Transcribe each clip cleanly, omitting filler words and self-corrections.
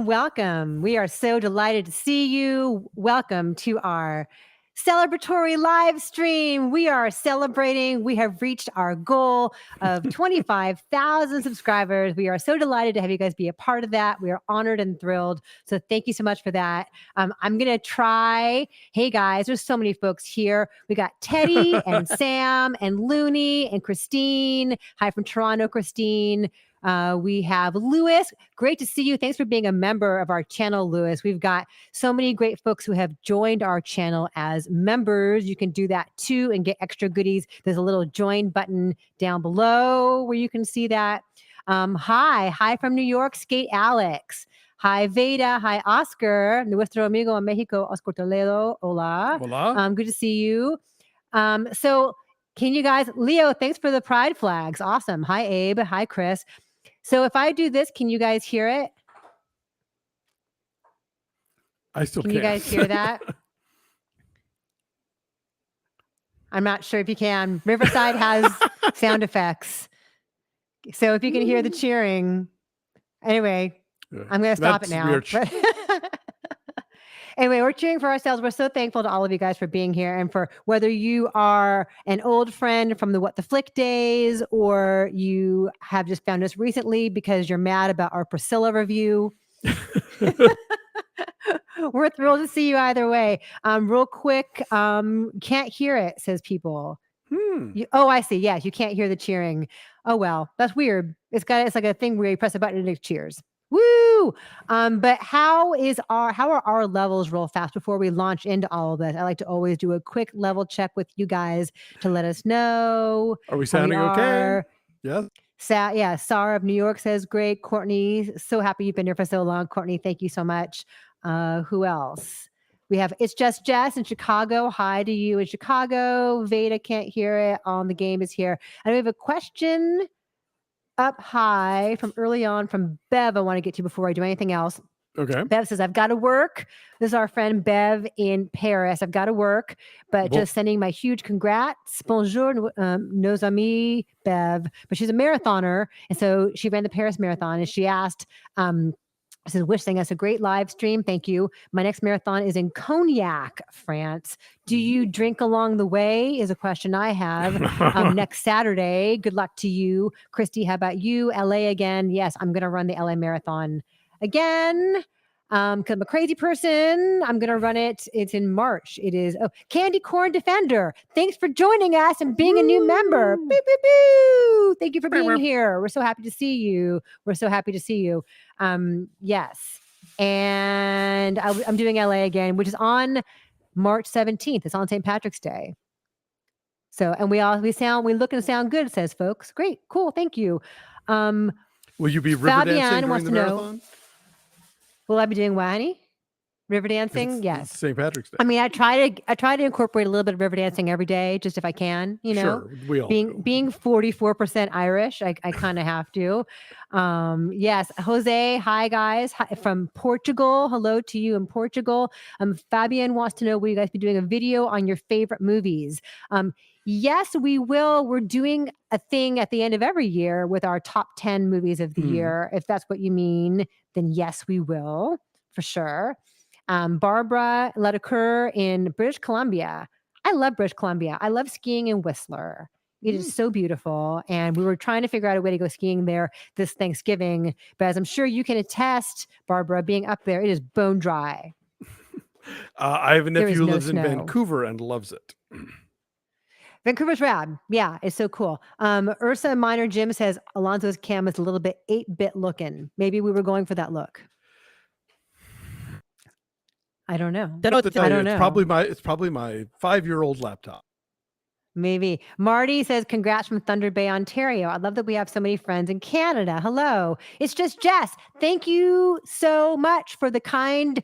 Welcome. We are so delighted to see you. Welcome to our celebratory live stream. We are celebrating. We have reached our goal of 25,000 subscribers. We are so delighted to have you guys be a part of that. We are honored and thrilled. So thank you so much for that. I'm going to try. Hey guys, there's so many folks here. We got Teddy and Sam and Looney and Christine. Hi from Toronto, Christine. We have Lewis. Great to see you. Thanks for being a member of our channel, Lewis. We've got so many great folks who have joined our channel as members. You can do that too and get extra goodies. There's a little join button down below where you can see that. Hi from New York, Skate Alex. Hi, Veda. Hi, Oscar. Nuestro amigo en Mexico, Oscar Toledo. Hola. Hola. Good to see you. So can you guys, Leo, thanks for the pride flags. Awesome. Hi, Abe. Hi, Chris. So if I do this, can you guys hear it? I still can. You guys hear that? I'm not sure if you can. Riverside has sound effects. So if you can hear the cheering. Anyway, I'm going to stop it now. Anyway, we're cheering for ourselves. We're so thankful to all of you guys for being here and for whether you are an old friend from the What the Flick days or you have just found us recently because you're mad about our Priscilla review. We're thrilled to see you either way. Real quick, can't hear it, says people. Oh, I see. Yes, you can't hear the cheering. Oh, well, that's weird. It's like a thing where you press a button and it cheers. Woo! But how are our levels real fast before we launch into all of this? I like to always do a quick level check with you guys to let us know. Are we sounding okay? Yes. Sarah of New York says great. Courtney, so happy you've been here for so long. Courtney, thank you so much. Who else? We have It's Just Jess in Chicago. Hi to you in Chicago. Veda can't hear it. On the game is here. And we have a question up high from early on from Bev I want to get to before I do anything else. Okay. Bev says, I've got to work. This is our friend Bev in Paris. I've got to work, but just sending my huge congrats. Bonjour, nos amis, Bev. But she's a marathoner. And so she ran the Paris Marathon and she asked, this is wishing us a great live stream. Thank you. My next marathon is in Cognac, France. Do you drink along the way is a question I have. Next Saturday. Good luck to you. Christy, how about you? LA again. Yes, I'm going to run the LA Marathon again. Because I'm a crazy person. I'm going to run it. It's in March. It is Candy Corn Defender. Thanks for joining us and being a new member. Boo, boo, boo. Thank you for being here. We're so happy to see you. Yes. And I'm doing LA again, which is on March 17th. It's on St. Patrick's Day. So, and we look and sound good, says folks. Great. Cool. Thank you. Will you be river dancing during the marathon? Will I be doing what, honey? River dancing? Yes. St. Patrick's Day. I mean, I try to incorporate a little bit of river dancing every day, just if I can, you know. Sure, we all being 44% Irish, I kind of have to. Yes, Jose, hi guys, from Portugal. Hello to you in Portugal. Fabian wants to know, will you guys be doing a video on your favorite movies? Yes, we will. We're doing a thing at the end of every year with our top 10 movies of the year. If that's what you mean, then yes, we will, for sure. Barbara Ledecour in British Columbia. I love British Columbia. I love skiing in Whistler. It is so beautiful. And we were trying to figure out a way to go skiing there this Thanksgiving. But as I'm sure you can attest, Barbara, being up there, it is bone dry. I have a nephew who lives in Vancouver and loves it. Vancouver's rad. Yeah, it's so cool. Ursa Minor Jim says Alonso's cam is a little bit 8-bit looking. Maybe we were going for that look. I don't know. I don't know. It's probably my 5-year-old laptop. Maybe. Marty says, congrats from Thunder Bay, Ontario. I love that we have so many friends in Canada. Hello. It's Just Jess. Thank you so much for the kind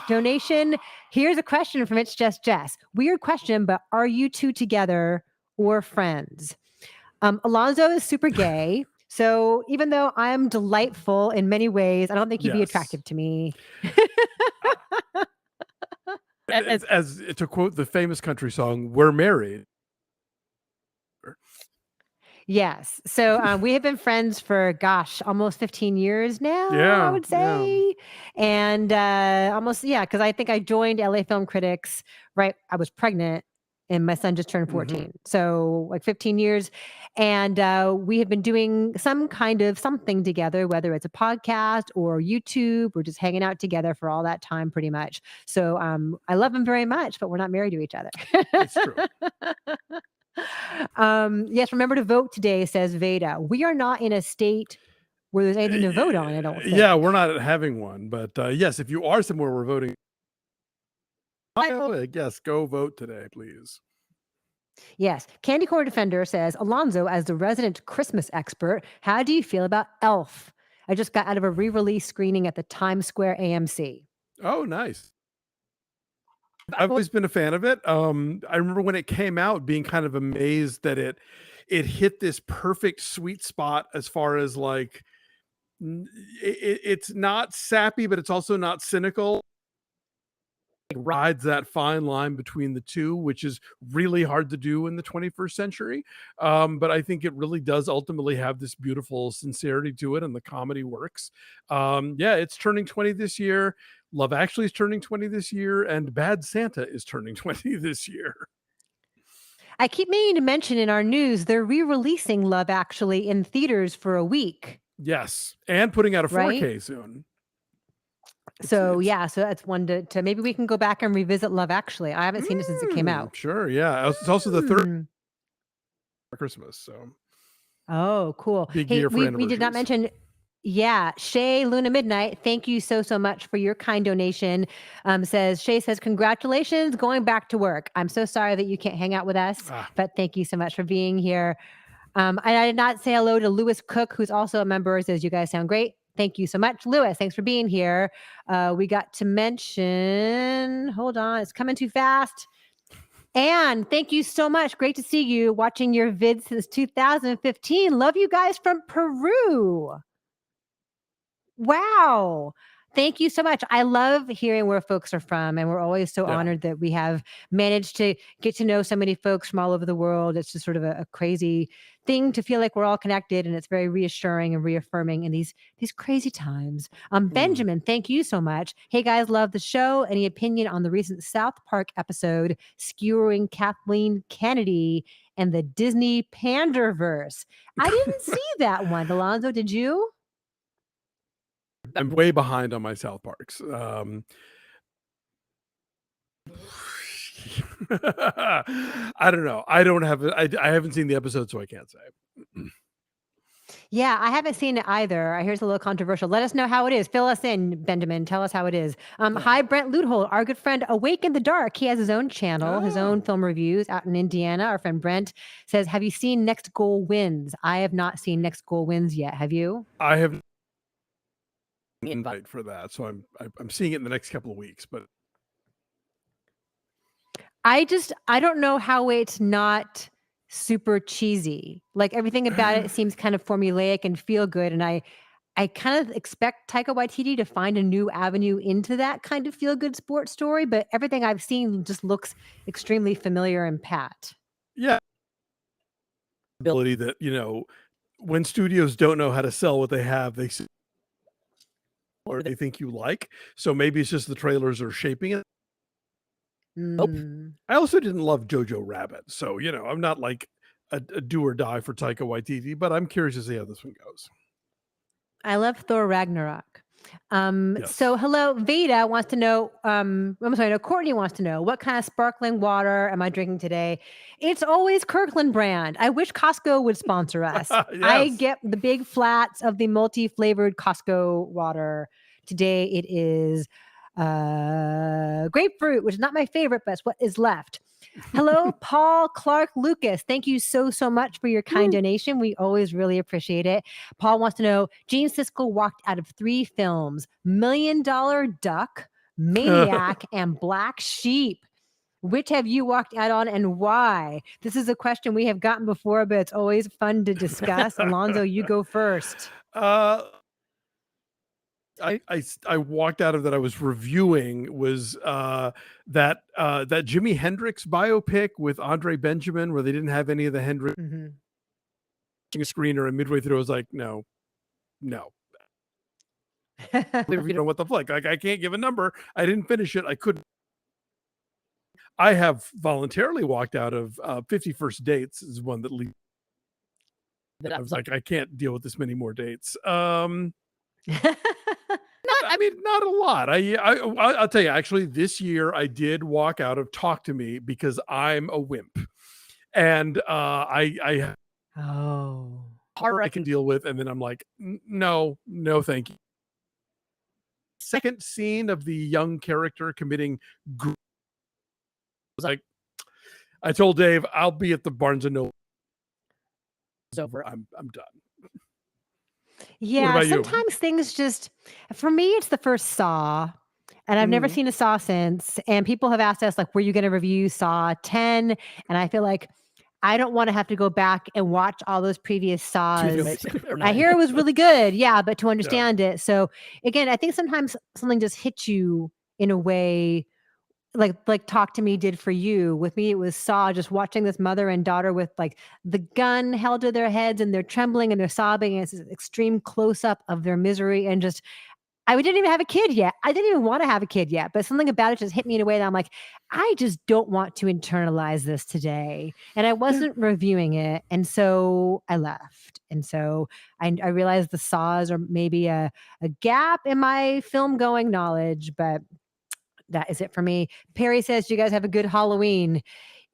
donation. Here's a question from It's Just Jess. Weird question, but are you two together or friends? Alonzo is super gay. So even though I'm delightful in many ways, I don't think he'd be attractive to me. As to quote the famous country song, "We're married." Yes. So we have been friends for, gosh, almost 15 years now, I Yeah, would yeah. say. And almost, yeah, because I think I joined LA Film Critics, right? I was pregnant and my son just turned 14. So like 15 years. And we have been doing some kind of something together, whether it's a podcast or YouTube or just hanging out together for all that time, pretty much. So I love him very much, but we're not married to each other. It's true. Yes, remember to vote today, says Veda. We are not in a state where there's anything to vote on, I don't think. Yeah, we're not having one. But yes, if you are somewhere we're voting, yes, go vote today, please. Yes. Candy Corn Defender says, Alonzo, as the resident Christmas expert, how do you feel about Elf? I just got out of a re-release screening at the Times Square AMC. Oh, nice. I've always been a fan of it. I remember when it came out being kind of amazed that it hit this perfect sweet spot as far as like it's not sappy, but it's also not cynical. It rides that fine line between the two, which is really hard to do in the 21st century. But I think it really does ultimately have this beautiful sincerity to it, and the comedy works. Yeah, it's turning 20 this year. Love Actually is turning 20 this year, and Bad Santa is turning 20 this year. I keep meaning to mention in our news, they're re-releasing Love Actually in theaters for a week. Yes, and putting out a 4K right? soon. So yeah, so that's one to maybe we can go back and revisit Love Actually. I haven't seen it since it came out. Sure, yeah. It's also the third Christmas, so. Oh, cool. Big Hey, year for we did not anniversaries. mention. Yeah, Shay Luna Midnight, thank you so much for your kind donation. Shay says, congratulations, going back to work. I'm so sorry that you can't hang out with us, but thank you so much for being here. I did not say hello to Lewis Cook, who's also a member, says you guys sound great. Thank you so much, Lewis. Thanks for being here. We got to mention, hold on, it's coming too fast. And thank you so much. Great to see you watching your vids since 2015. Love you guys from Peru. Wow. Thank you so much. I love hearing where folks are from, and we're always so honored that we have managed to get to know so many folks from all over the world. It's just sort of a crazy thing to feel like we're all connected, and it's very reassuring and reaffirming in these crazy times. Benjamin, thank you so much. Hey guys, love the show. Any opinion on the recent South Park episode skewering Kathleen Kennedy and the Disney Panderverse? I didn't see that one. Alonzo, did you? I'm way behind on my South Parks. I don't know. I don't have it. I haven't seen the episode, so I can't say. Yeah, I haven't seen it either. I hear it's a little controversial. Let us know how it is. Fill us in, Benjamin. Tell us how it is. Hi, Brent Luthold, our good friend Awake in the Dark. He has his own channel, his own film reviews out in Indiana. Our friend Brent says, have you seen Next Goal Wins? I have not seen Next Goal Wins yet. Have you? I have invite for that, so I'm seeing it in the next couple of weeks. But I don't know how it's not super cheesy. Like everything about it seems kind of formulaic and feel good, and I kind of expect Taika Waititi to find a new avenue into that kind of feel good sports story, but everything I've seen just looks extremely familiar and pat. Yeah. Ability that, when studios don't know how to sell what they have, they or they think you like. So maybe it's just the trailers are shaping it. I also didn't love Jojo Rabbit. So, I'm not like a do or die for Taika Waititi, but I'm curious to see how this one goes. I love Thor Ragnarok. So hello, Veda wants to know, Courtney wants to know, what kind of sparkling water am I drinking today? It's always Kirkland brand. I wish Costco would sponsor us. I get the big flats of the multi-flavored Costco water. Today it is grapefruit, which is not my favorite, but it's what is left. Hello, Paul Clark Lucas. Thank you so much for your kind donation. We always really appreciate it. Paul wants to know, Gene Siskel walked out of 3 films, $1 Million Duck, Maniac, and Black Sheep. Which have you walked out on and why? This is a question we have gotten before, but it's always fun to discuss. Alonzo, you go first. I walked out of that I was reviewing was that Jimi Hendrix biopic with Andre Benjamin, where they didn't have any of the Hendrix. a screener, and midway through I was like, no. You know what the flick? Like I can't give a number. I didn't finish it. I couldn't. I have voluntarily walked out of 50 First Dates is one that I was like, I can't deal with this many more dates. I mean, not a lot. I'll tell you, actually, this year I did walk out of Talk to Me because I'm a wimp, and I Oh. hard I can deal with, and then I'm like, no, thank you. Second scene of the young character committing was like, I told Dave, I'll be at the Barnes and Noble. It's over. I'm done. Yeah, about you? sometimes things just for me, it's the first Saw, and I've never Mhm. seen a Saw since, and people have asked us, like, "Were you gonna review Saw 10?" And I feel like I don't wanna have to go back and watch all those previous Saws. I hear it was really good, yeah, but to understand it. So, again, I think sometimes something just hits you in a way like Talk to Me did for you. With me, it was Saw, just watching this mother and daughter with, like, the gun held to their heads, and they're trembling, and they're sobbing, and it's this extreme close-up of their misery, and just I didn't even have a kid yet. I didn't even wanna have a kid yet, but something about it just hit me in a way that I'm like, "I just don't want to internalize this today," and I Yeah. wasn't reviewing it, and so I left, and so I realized the Saws are maybe a gap in my film-going knowledge, but that is it for me. Perry says, "You guys have a good Halloween."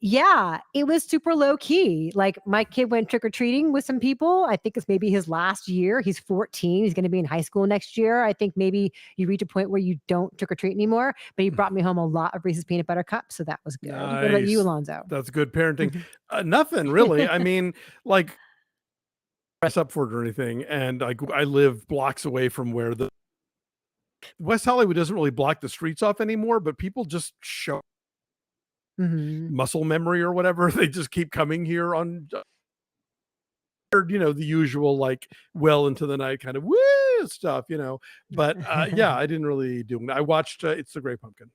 Yeah, it was super low key. Like my kid went trick or treating with some people. I think it's maybe his last year. He's 14. He's going to be in high school next year. I think maybe you reach a point where you don't trick or treat anymore. But he brought me home a lot of Reese's peanut butter cups, so that was good. What about you, Nice. Alonzo? That's good parenting. Nothing really. I mean, like dress up for it or anything. And I live blocks away from where the West Hollywood doesn't really block the streets off anymore, but people just show Mhm. muscle memory or whatever. They just keep coming here on, the usual like well into the night kind of woo stuff, But yeah, I didn't really do it. I watched It's the Great Pumpkin.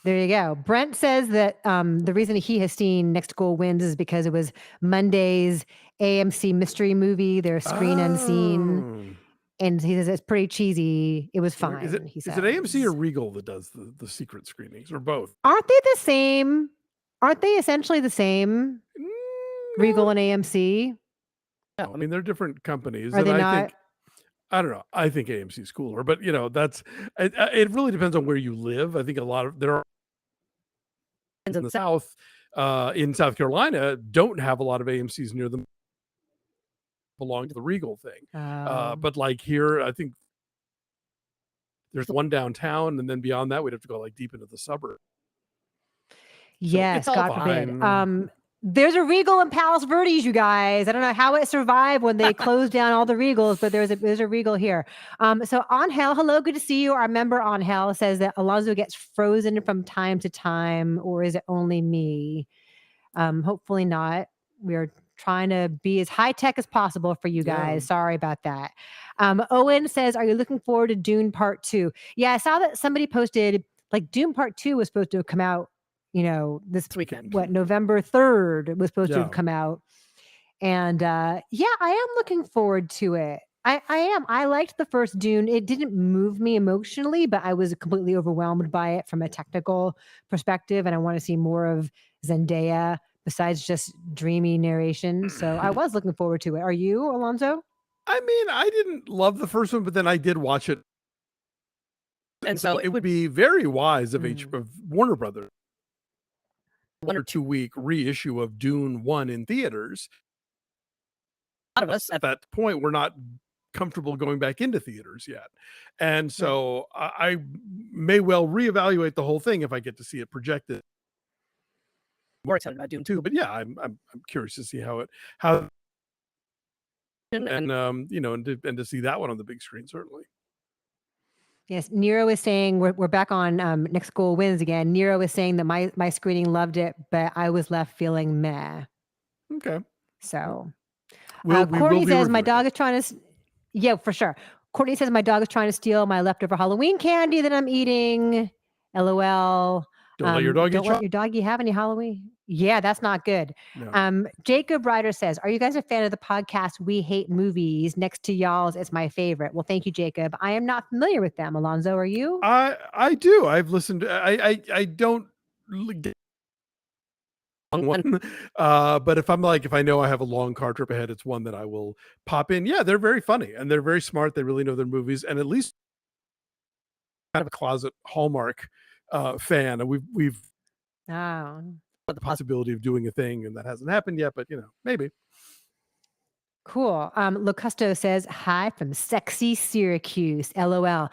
There you go. Brent says that the reason he has seen Next Goal Wins is because it was Monday's AMC mystery movie, their Screen Unseen. Oh. And he says it's pretty cheesy. It was Is it fine, he is it AMC or says. Regal that does the secret screenings or both? Aren't they the same? Aren't they essentially the same, No, Regal and AMC? no. I mean, they're different companies, Are and they I not? think I don't know. I think AMC is cooler, but that's it. Really depends on where you live. I think a lot of there are in the South, in South Carolina, don't have a lot of AMC's near them. Belong to the Regal thing, Oh. but like here, I think there's one downtown, and then beyond that, we'd have to go like deep into the suburb. So it's Yes, all God forbid. fine. There's a Regal in Palos Verdes, you guys. I don't know how it survived when they closed down all the Regals, but there's a Regal here. So Angel, hello, good to see you. Our member Angel says that Alonso gets frozen from time to time, or is it only me? Hopefully not. We're trying to be as high tech as possible for you Yeah. guys. Sorry about that. Owen says, "Are you looking forward to Dune Part 2?" Yeah, I saw that somebody posted like Dune Part 2 was supposed to have come out, this Weekend. what November 3rd it was supposed to Yeah. have come out. And yeah, I am looking forward to it. I am. I liked the first Dune. It didn't move me emotionally, but I was completely overwhelmed by it from a technical perspective. And I want to see more of Zendaya besides just dreamy narration. So I was looking forward to it. Are you, Alonso? I mean, I didn't love the first one, but then I did watch it, and so it would be very wise of Mm. of Warner Brothers 1 or 2 week reissue of Dune 1 in theaters. A lot of us at that point were not comfortable going back into theaters yet. And Right. so I may well reevaluate the whole thing if I get to see it projected. More excited about Dune 2, but yeah, I'm curious to see how and and to see that one on the big screen certainly. Yes, Nero is saying we're back on Next Goal Wins again. Nero is saying that my screening loved it, but I was left feeling meh. Okay. Well, So we will Courtney be says my reviewing dog it. is trying to. Yeah, for sure. Courtney says my dog is trying to steal my leftover Halloween candy that I'm eating. LOL. Don't let your doggy Don't let your doggy have any Halloween. Yeah, that's not good. No. Jacob Ryder says, "Are you guys a fan of the podcast We Hate Movies? Next to y'all's, it's my favorite." Well, thank you, Jacob. I am not familiar with them. Alonzo, are you? I do. I've listened. I don't get long one, but if I know I have a long car trip ahead, it's one that I will pop in. Yeah, they're very funny and they're very smart. They really know their movies, and at least kind of a closet Hallmark fan. And we've Oh, the possibility of doing a thing, and that hasn't happened yet. But maybe. cool. Locusto says, "Hi from sexy Syracuse. LOL.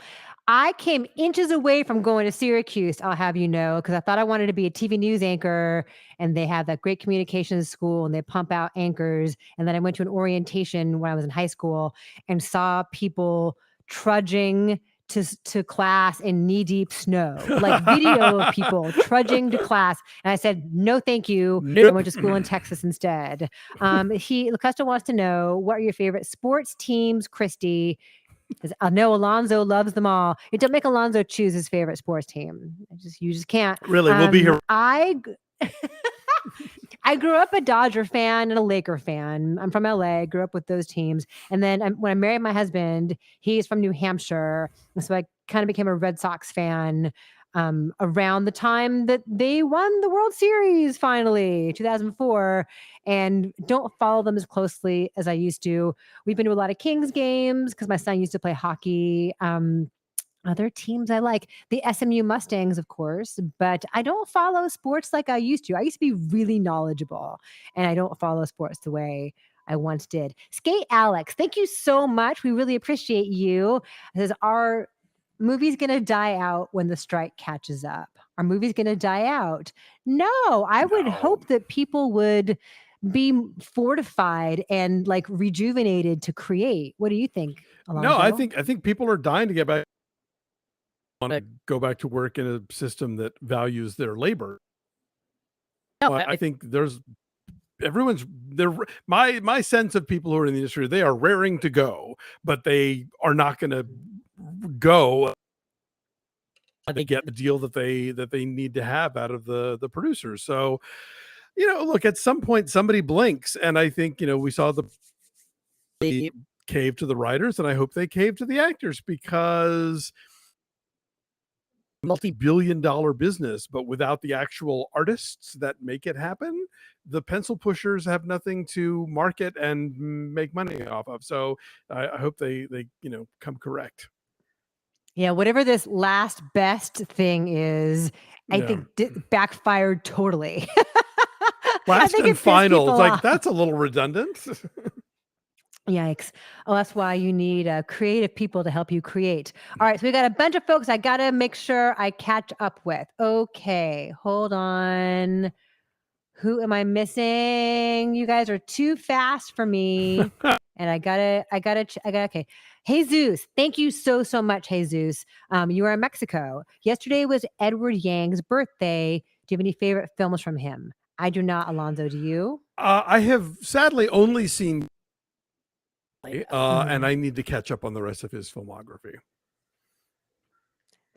I came inches away from going to Syracuse, I'll have you know, because I thought I wanted to be a TV news anchor, and they have that great communications school, and they pump out anchors. And then I went to an orientation when I was in high school and saw people trudging to class in knee deep snow, like video of people trudging to class. And I said, no, thank you. I went to school in Texas instead. Locusto wants to know, what are your favorite sports teams, Christy? Because I know Alonzo loves them all. It don't make Alonzo choose his favorite sports team. You just can't. Really, we'll be here. I grew up a Dodger fan and a Laker fan. I'm from LA, grew up with those teams. And then when I married my husband, he's from New Hampshire. And so I kind of became a Red Sox fan around the time that they won the World Series finally, 2004, and don't follow them as closely as I used to. We've been to a lot of Kings games because my son used to play hockey. Other teams I like, the SMU Mustangs, of course, but I don't follow sports like I used to. I used to be really knowledgeable, and I don't follow sports the way I once did. Skate Alex, thank you so much. We really appreciate you. It says, "Our movie's going to die out when the strike catches up. Our movie's going to die out." No, I would hope that people would be fortified and like rejuvenated to create. What do you think, Alonzo? No, I think people are dying to get back. Want to go back to work in a system that values their labor. No, I think my sense of people who are in the industry, they are raring to go, but they are not going to go to get the deal that they need to have out of the producers. So, look, at some point somebody blinks, and I think we saw the cave to the writers, and I hope they cave to the actors, because multi-billion-dollar business, but without the actual artists that make it happen, the pencil pushers have nothing to market and make money off of. So I hope they come correct. Yeah, whatever this last best thing is, I think backfired totally. Last and final. It's like, that's a little redundant. Yikes. Oh, that's why you need creative people to help you create. All right, so we got a bunch of folks I got to make sure I catch up with. Okay, hold on. Who am I missing? You guys are too fast for me. And I gotta, okay. Jesus, thank you so much, Jesus. You are in Mexico. Yesterday was Edward Yang's birthday. Do you have any favorite films from him? I do not, Alonzo. Do you? I have sadly only seen, and I need to catch up on the rest of his filmography.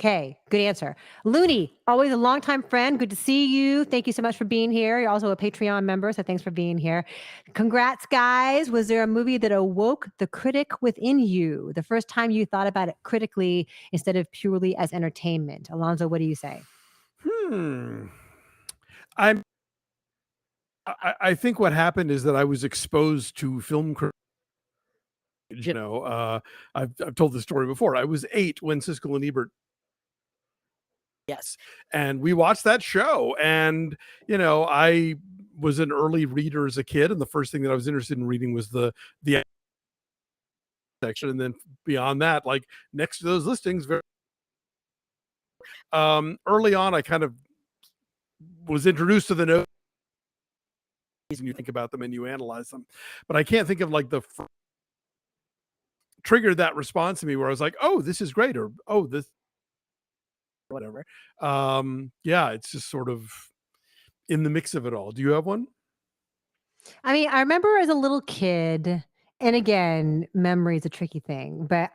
Okay, good answer. Looney, always a longtime friend. Good to see you. Thank you so much for being here. You're also a Patreon member, so thanks for being here. Congrats, guys. Was there a movie that awoke the critic within you? The first time you thought about it critically instead of purely as entertainment? Alonzo, what do you say? I think what happened is that I was exposed to film. I've told this story before. I was 8 when Siskel and Ebert. Yes. And we watched that show, and I was an early reader as a kid, and the first thing that I was interested in reading was the section, and then beyond that, like next to those listings, early on I kind of was introduced to the notes, and you think about them and you analyze them, but I can't think of like the triggered that response to me where I was like, oh, this is great, or oh, this whatever. Yeah, it's just sort of in the mix of it all. Do you have one? I mean, I remember as a little kid, and again, memory is a tricky thing, but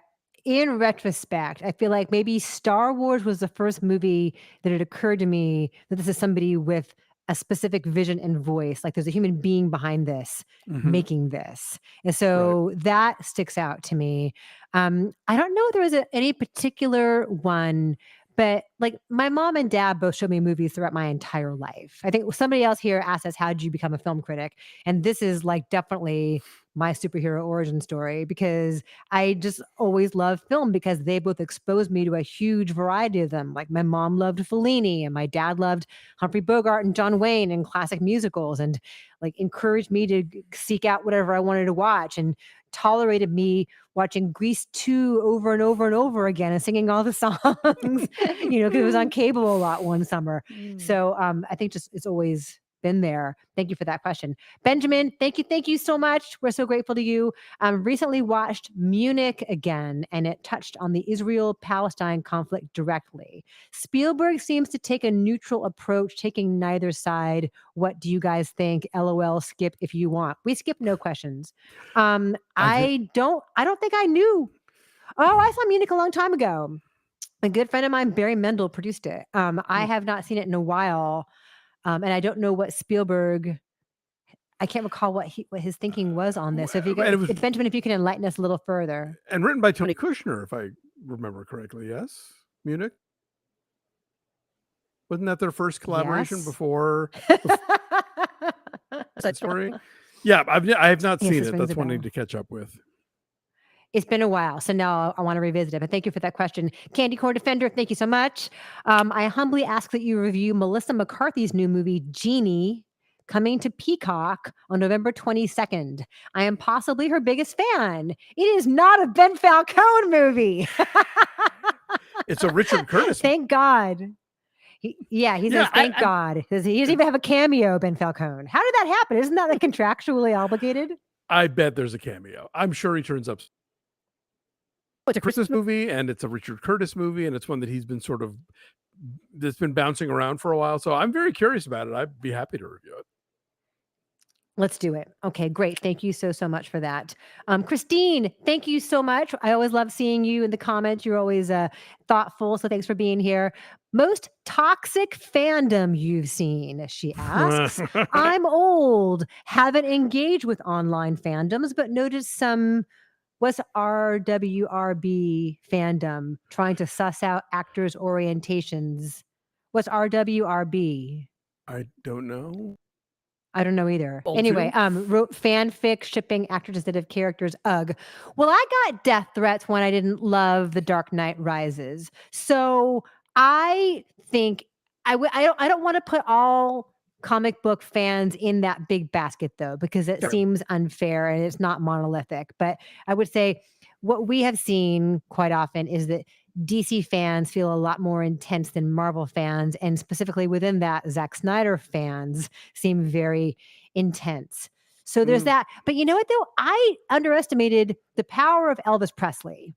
in retrospect, I feel like maybe Star Wars was the first movie that it occurred to me that this is somebody with a specific vision and voice. Like there's a human being behind this, making this. And Right. so that sticks out to me. I don't know if there was any particular one, but like my mom and dad both showed me movies throughout my entire life. I think somebody else here asked us, how did you become a film critic? And this is like definitely my superhero origin story, because I just always loved film because they both exposed me to a huge variety of them. Like my mom loved Fellini and my dad loved Humphrey Bogart and John Wayne and classic musicals, and like encouraged me to seek out whatever I wanted to watch, and tolerated me watching Grease 2 over and over and over again and singing all the songs, because it was on cable a lot one summer. So I think just it's always been there. Thank you for that question. Benjamin, thank you so much. We're so grateful to you. Recently watched Munich again, and it touched on the Israel-Palestine conflict directly. Spielberg seems to take a neutral approach, taking neither side. What do you guys think? LOL, skip if you want. We skip no questions. I don't think I knew. Oh, I saw Munich a long time ago. A good friend of mine, Barry Mendel, produced it. I have not seen it in a while. And I don't know what Spielberg. I can't recall what his thinking was on this. So if Benjamin, if you can enlighten us a little further. And written by Tony Kushner, if I remember correctly. Yes, Munich. Wasn't that their first collaboration before? That story. Yeah, I have not seen it. That's one I need to catch up with. It's been a while, so now I want to revisit it. But thank you for that question. Candy Corn Defender, thank you so much. I humbly ask that you review Melissa McCarthy's new movie, Genie, coming to Peacock on November 22nd. I am possibly her biggest fan. It is not a Ben Falcone movie. It's a Richard Curtis. Thank God. He says, thank God. He doesn't even have a cameo, Ben Falcone. How did that happen? Isn't that like contractually obligated? I bet there's a cameo. I'm sure he turns up. It's a Christmas movie, and it's a Richard Curtis movie, and it's one that he's been that's been bouncing around for a while. So I'm very curious about it. I'd be happy to review it. Let's do it. Okay, great. Thank you so much for that. Christine, thank you so much. I always love seeing you in the comments. You're always thoughtful. So thanks for being here. Most toxic fandom you've seen, she asks. I'm old, haven't engaged with online fandoms, but noticed some what's RWRB fandom, trying to suss out actors' orientations. What's RWRB? I don't know. I don't know either. Anyway, wrote fanfic shipping actors instead of characters. Ugh. Well, I got death threats when I didn't love The Dark Knight Rises. So I think I don't want to put all comic book fans in that big basket, though, because it seems unfair and it's not monolithic. But I would say what we have seen quite often is that DC fans feel a lot more intense than Marvel fans. And specifically within that, Zack Snyder fans seem very intense. So there's that. But you know what, though? I underestimated the power of Elvis Presley.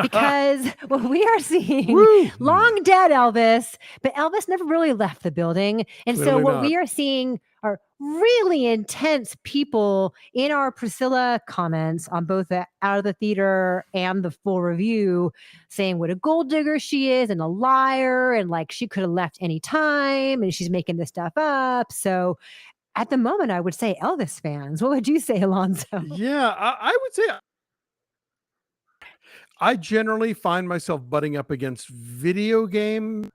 Because what we are seeing, long dead Elvis, but Elvis never really left the building. And Clearly so what not. we are seeing are really intense people in our Priscilla comments on both the Out of the Theater and the full review saying what a gold digger she is and a liar, and like she could have left any time and she's making this stuff up. So at the moment, I would say Elvis fans. What would you say, Alonso? Yeah, I would say I generally find myself butting up against video game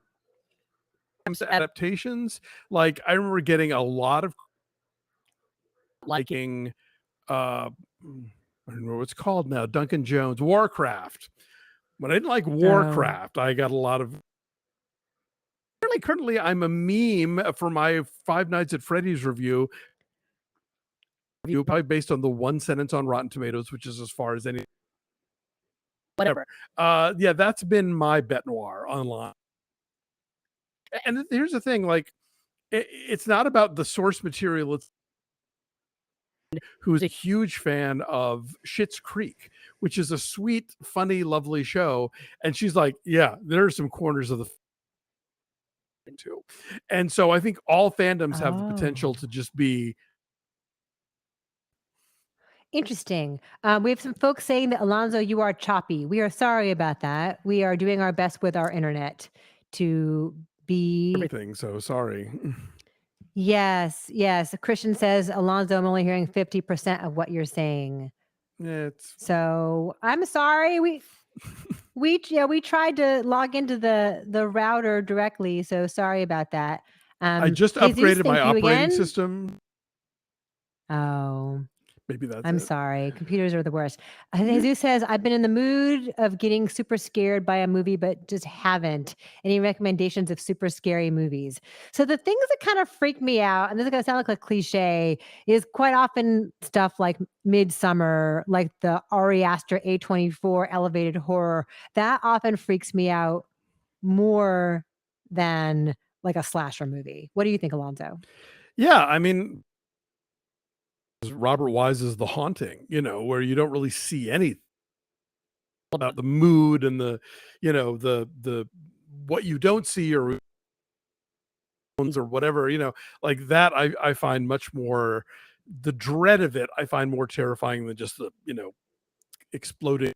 adaptations. Like I remember getting a lot of liking I don't know what it's called now, Duncan Jones, Warcraft. When I didn't like Warcraft, I got a lot of currently I'm a meme for my Five Nights at Freddy's review, probably based on the one sentence on Rotten Tomatoes, which is as far as any whatever. Yeah, that's been my bête noire online. And here's the thing, like it's not about the source material. It's who is a huge fan of Schitt's Creek, which is a sweet, funny, lovely show. And she's like, yeah, there are some corners of the too. And so I think all fandoms have the potential to just be interesting. We have some folks saying that, Alonso, you are choppy. We are sorry about that. We are doing our best with our internet to be everything. So sorry. Yes, yes. Christian says, Alonzo, I'm only hearing 50% of what you're saying. Yeah, it's So I'm sorry. We tried to log into the router directly. So sorry about that. I just Jesus, upgraded my thank you operating again. system. Oh, Maybe that's I'm it. sorry. Computers are the worst. Yeah. Jesus says, I've been in the mood of getting super scared by a movie, but just haven't. Any recommendations of super scary movies? So the things that kind of freak me out, and this is going to sound like a cliche, is quite often stuff like Midsummer, like the Ari Aster A24 elevated horror. That often freaks me out more than like a slasher movie. What do you think, Alonzo? Yeah, I mean, Robert Wise's The Haunting, where you don't really see anything about the mood and the what you don't see or whatever, like that I find much more the dread of it, I find more terrifying than just the, exploding.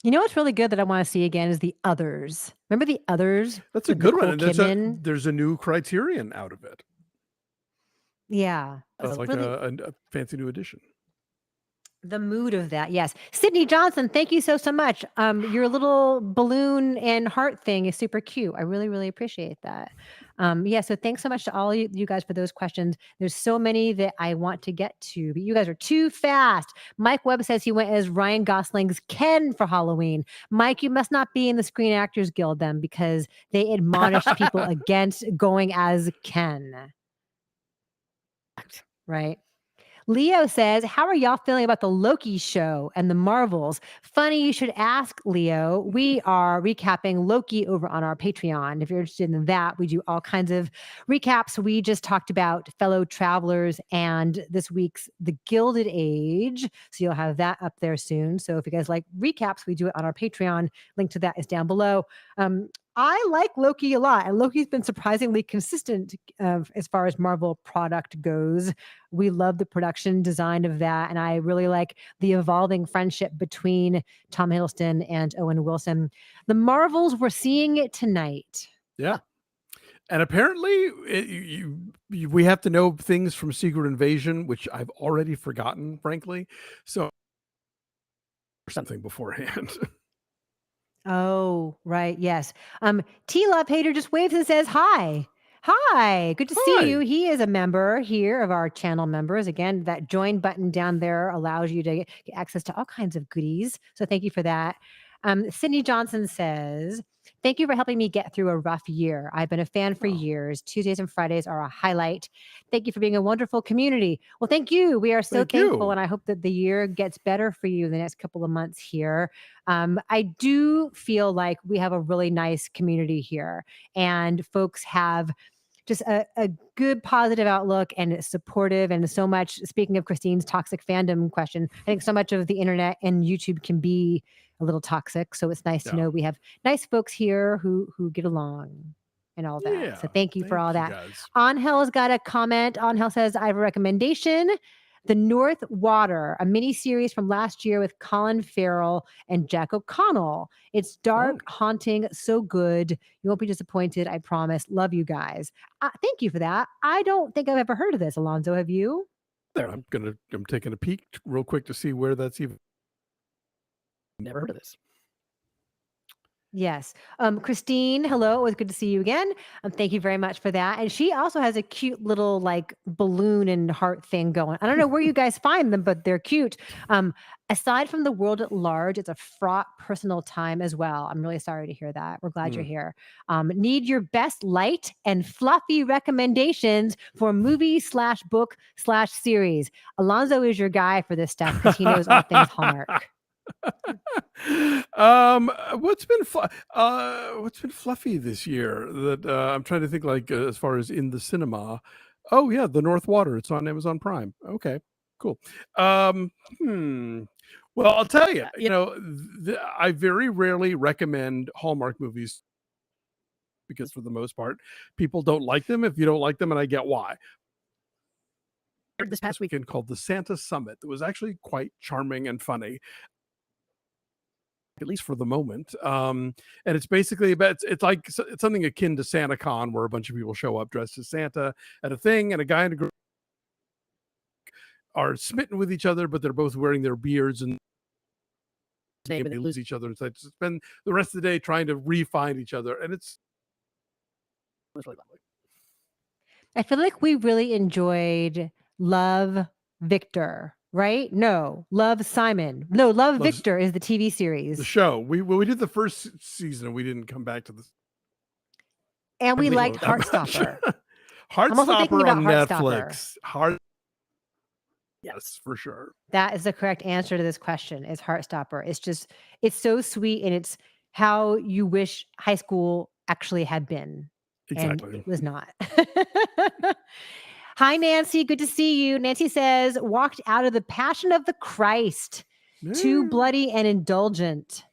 You know what's really good that I wanna see again is The Others. Remember The Others That's a with good one, Nicole and Kidman? there's a new Criterion out of it. Yeah. That's It's like really a fancy new edition. the mood of that, yes. Sydney Johnson, thank you so much. Your little balloon and heart thing is super cute. I really, really appreciate that. Yeah, so thanks so much to all you guys for those questions. There's so many that I want to get to, but you guys are too fast. Mike Webb says he went as Ryan Gosling's Ken for Halloween. Mike, you must not be in the Screen Actors Guild then because they admonished people against going as Ken. Right? Leo says, how are y'all feeling about the Loki show and the Marvels? Funny you should ask, Leo. We are recapping Loki over on our Patreon. If you're interested in that, we do all kinds of recaps. We just talked about Fellow Travelers and this week's The Gilded Age. So you'll have that up there soon. So if you guys like recaps, we do it on our Patreon. Link to that is down below. I like Loki a lot, and Loki's been surprisingly consistent as far as Marvel product goes. We love the production design of that, and I really like the evolving friendship between Tom Hiddleston and Owen Wilson. The Marvels, we're seeing it tonight. Yeah. And apparently we have to know things from Secret Invasion, which I've already forgotten, frankly. So something beforehand. Oh, right. Yes. T Love Hater just waves and says hi. Hi, good to see you. Hi. He is a member here of our channel members. Again, that join button down there allows you to get access to all kinds of goodies. So thank you for that. Sydney Johnson says, thank you for helping me get through a rough year. I've been a fan for Oh, years. Tuesdays and Fridays are a highlight. Thank you for being a wonderful community. Well, thank you. We are so thank thankful, you. and I hope that the year gets better for you the next couple of months here. I do feel like we have a really nice community here, and folks have just a good positive outlook and it's supportive. And so much, speaking of Christine's toxic fandom question, I think so much of the internet and YouTube can be a little toxic. So it's nice to Yeah. know we have nice folks here who get along and all that. Yeah. So thank you for Thank all you that. guys. Angel's got a comment. Angel says, I have a recommendation. The North Water, a mini series from last year with Colin Farrell and Jack O'Connell. It's dark, Oh, haunting, so good. You won't be disappointed, I promise. Love you guys. Thank you for that. I don't think I've ever heard of this, Alonzo. Have you? there. I'm taking a peek real quick to see where that's even. Never heard of this. Yes. Christine, hello. It was good to see you again. Thank you very much for that. And she also has a cute little like balloon and heart thing going. I don't know where you guys find them, but they're cute. Aside from the world at large, it's a fraught personal time as well. I'm really sorry to hear that. We're glad you're here. Need your best light and fluffy recommendations for movie/book/series. Alonzo is your guy for this stuff because he knows all things Hallmark. What's been fluffy this year that I'm trying to think, like as far as in the cinema. Oh yeah, The North Water. It's on Amazon Prime. Okay, cool. Um, hmm. Well, I'll tell you. I very rarely recommend Hallmark movies because, for the most part, people don't like them. If you don't like them, and I get why. This past weekend called the Santa Summit. That was actually quite charming and funny. at least for the moment. And it's basically about it's like it's something akin to Santa Con, where a bunch of people show up dressed as Santa at a thing, and a guy and a girl are smitten with each other, but they're both wearing their beards and they lose each other, and so they spend the rest of the day trying to re-find each other, and it's really lovely. I feel like we really enjoyed Love Victor, right? No, Love Simon. No, Love Loves Victor is the TV the series. show. We did the first season, and we didn't come back to this. And we liked That much. Heartstopper. I'm also thinking Heartstopper about on Heartstopper. Netflix. Yes, for sure. That is the correct answer to this question, is Heartstopper. It's just, it's so sweet, and it's how you wish high school actually had been. And Exactly. it was not. Hi, Nancy. Good to see you. Nancy says, walked out of The Passion of the Christ. Too bloody and indulgent.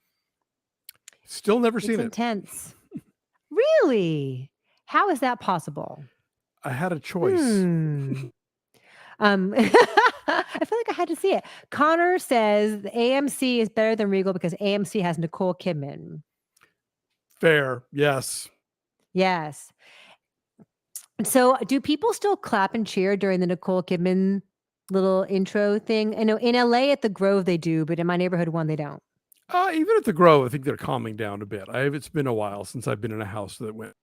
Still never seen It's it. intense. Really? How is that possible? I had a choice. I feel like I had to see it. Connor says the AMC is better than Regal because AMC has Nicole Kidman. Fair. Yes. Yes. So do people still clap and cheer during the Nicole Kidman little intro thing? I know in LA at the Grove they do, but in my neighborhood one they don't. Even at the Grove, I think they're calming down a bit. It's been a while since I've been in a house that went.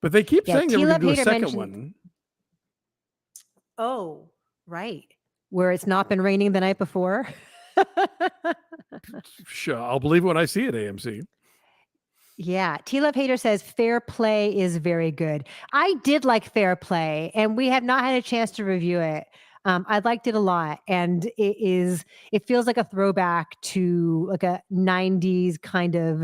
But they keep saying they were going to do a second one. Oh, right. Where it's not been raining the night before. Sure, I'll believe it when I see it, AMC. Yeah. T-Love Hater says Fair Play is very good. I did like Fair Play, and we have not had a chance to review it. I liked it a lot, and it feels like a throwback to like a 90s kind of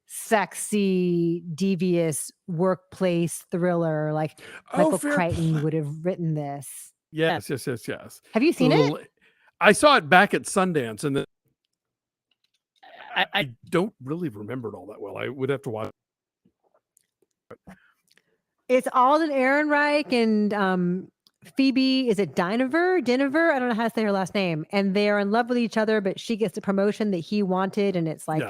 sexy, devious workplace thriller. Like Michael Crichton would have written this. Yes. Have you seen it? I saw it back at Sundance, and then I don't really remember it all that well. I would have to watch it. It's Alden Ehrenreich and Phoebe, is it Dynevor? I don't know how to say her last name. And they're in love with each other, but she gets the promotion that he wanted, and it's like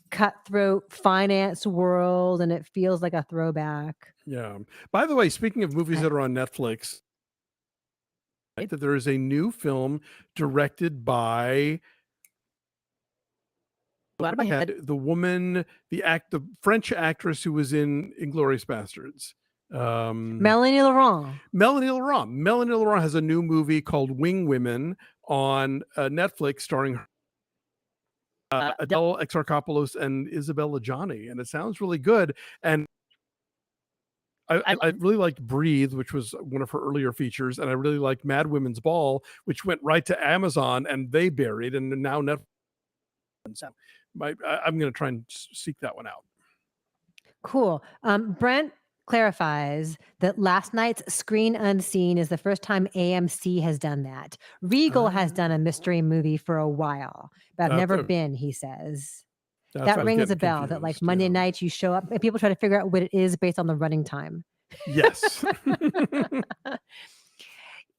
cutthroat finance world, and it feels like a throwback. Yeah. By the way, speaking of movies that are on Netflix, that there is a new film directed by the woman, the French actress who was in Inglourious Bastards. Melanie Laurent. Melanie Laurent has a new movie called Wing Women on Netflix, starring Adele Exarchopoulos and Isabella Adjani, and it sounds really good. And I really liked Breathe, which was one of her earlier features, and I really liked Mad Women's Ball, which went right to Amazon, and they buried, and now Netflix. So I'm going to try and seek that one out. Cool. Brent clarifies that last night's Screen Unseen is the first time AMC has done that. Regal has done a mystery movie for a while, but I've never been, he says. That rings a bell, that like Monday nights you show up and people try to figure out what it is based on the running time. Yes.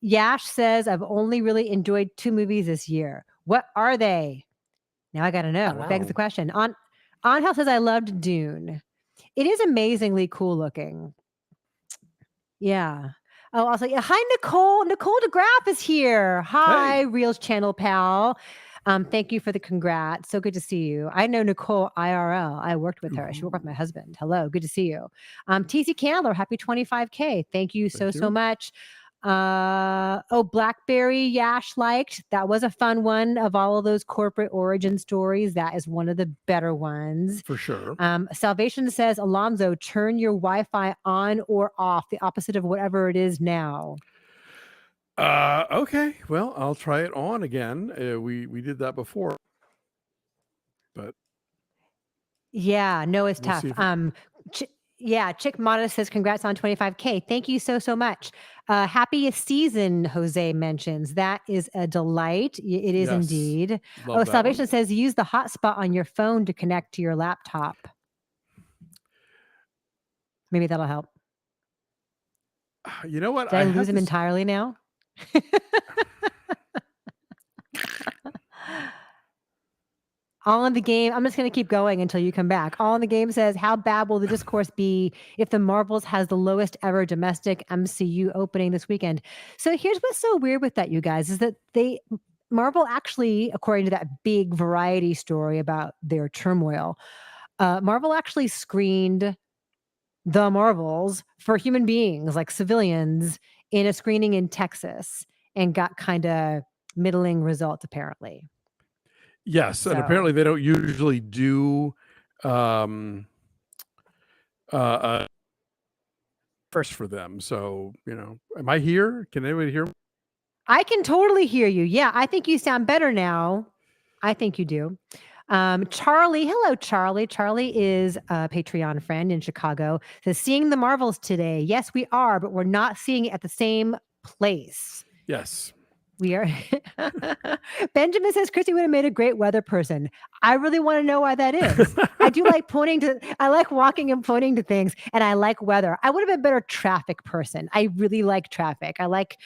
Yash says, I've only really enjoyed 2 movies this year. What are they? Now I got to know. It begs the question. Angel says, I loved Dune. It is amazingly cool looking. Yeah. Oh, also, hi, Nicole. Nicole DeGraff is here. Hi, Reels channel pal. Thank you for the congrats. So good to see you. I know Nicole IRL. I worked with her. She worked with my husband. Hello. Good to see you. TC Candler, happy 25K. Thank you so much. Blackberry Yash liked. That was a fun one of all of those corporate origin stories. That is one of the better ones. For sure. Salvation says, Alonzo, turn your Wi-Fi on or off, the opposite of whatever it is now. Okay. Well, I'll try it on again. We did that before. But yeah, no, it's tough. Chick Modest says, congrats on 25K. Thank you so much. Happiest season, Jose mentions. That is a delight. It is indeed. Salvation says, use the hotspot on your phone to connect to your laptop. Maybe that'll help. You know what? Did I lose him entirely now? All in the game. I'm just going to keep going until you come back. All in the game says, how bad will the discourse be if the Marvels has the lowest ever domestic MCU opening this weekend? So here's what's so weird with that, you guys, is that Marvel actually, according to that big Variety story about their turmoil, Marvel actually screened the Marvels for human beings, like civilians, in a screening in Texas and got kind of middling results, apparently. Yes, and So apparently they don't usually do um first for them. So, am I here? Can anybody hear me? I can totally hear you. Yeah, I think you sound better now. I think you do. Charlie, hello, Charlie. Charlie is a Patreon friend in Chicago. Says, seeing the Marvels today. Yes, we are, but we're not seeing it at the same place. Yes. We are. Benjamin says Christy would have made a great weather person. I really want to know why that is. I do like I like walking and pointing to things, and I like weather. I would have been a better traffic person. I really like traffic. I like,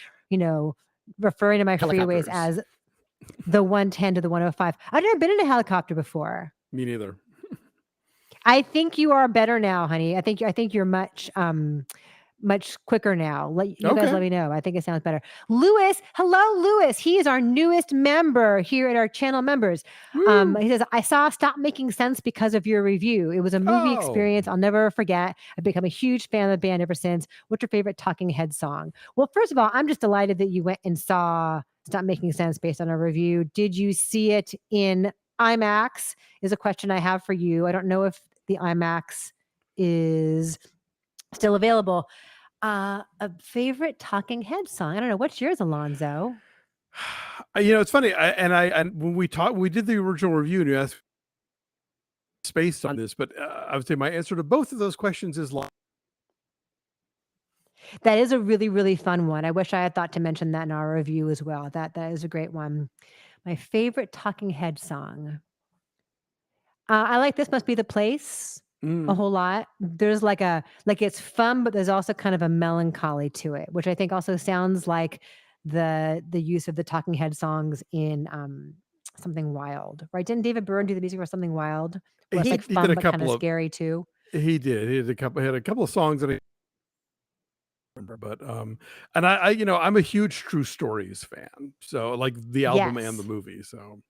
referring to my freeways as the 110 to the 105. I've never been in a helicopter before. Me neither. I think you are better now, honey. I think you're much quicker now. You guys let me know. I think it sounds better. Lewis, hello, Lewis. He is our newest member here at our channel members. He says, I saw Stop Making Sense because of your review. It was a movie experience I'll never forget. I've become a huge fan of the band ever since. What's your favorite Talking Head song? Well, first of all, I'm just delighted that you went and saw Stop Making Sense based on our review. Did you see it in IMAX? Is a question I have for you. I don't know if the IMAX is still available. A favorite Talking Head song. I don't know. What's yours, Alonzo? It's funny. When we did the original review and you asked space on this, but I would say my answer to both of those questions is that is a really, really fun one. I wish I had thought to mention that in our review as well. That is a great one. My favorite Talking Head song. I like This Must Be the Place a whole lot. There's it's fun, but there's also kind of a melancholy to it, which I think also sounds like the use of the Talking Head songs in Something Wild, right? Didn't David Byrne do the music for Something Wild? Where it's he fun did a but kind of couple of scary too. He did. He had a couple of songs that I remember, but and I'm a huge True Stories fan. So like the album and the movie. So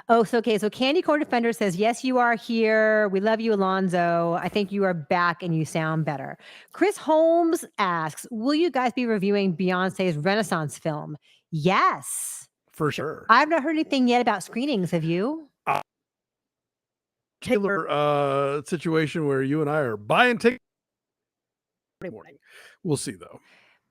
Oh, so okay. So Candy Corn Defender says, yes, you are here. We love you, Alonzo. I think you are back and you sound better. Chris Holmes asks, will you guys be reviewing Beyonce's Renaissance film? Yes. For sure. I've not heard anything yet about screenings. Have you? Taylor situation where you and I are buying tickets morning. We'll see though.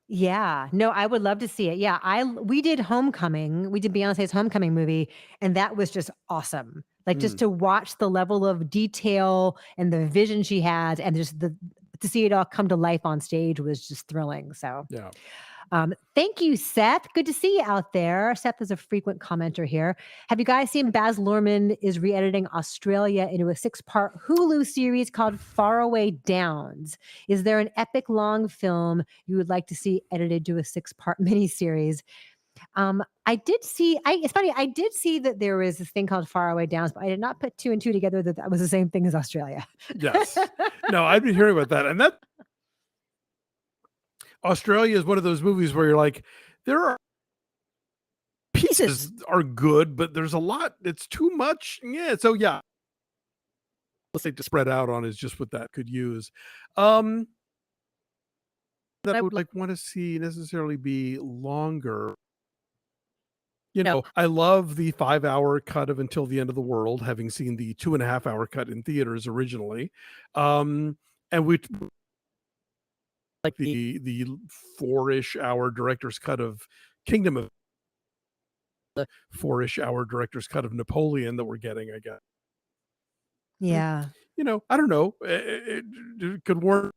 Yeah, no, I would love to see it. Yeah, we did Homecoming. We did Beyonce's Homecoming movie, and that was just awesome. Like just to watch the level of detail and the vision she had, and just to see it all come to life on stage was just thrilling. So yeah. Thank you, Seth. Good to see you out there. Seth is a frequent commenter here. Have you guys seen Baz Luhrmann is re-editing Australia into a 6-part Hulu series called Faraway Downs? Is there an epic long film you would like to see edited to a 6-part miniseries? It's funny, I did see that there was this thing called Faraway Downs, but I did not put 2 and 2 together that was the same thing as Australia. Yes. No, I've been hearing about that. And that Australia is one of those movies where you're like, there are pieces are good, but there's a lot. It's too much. Yeah. So yeah, let's say to spread out on is just what that could use. That I would want to see necessarily be longer. I love the 5-hour cut of Until the End of the World, having seen the 2.5-hour cut in theaters originally. And we like the 4-ish hour director's cut of Kingdom of the 4-ish hour director's cut of Napoleon that we're getting, I guess. Yeah. I don't know. It could work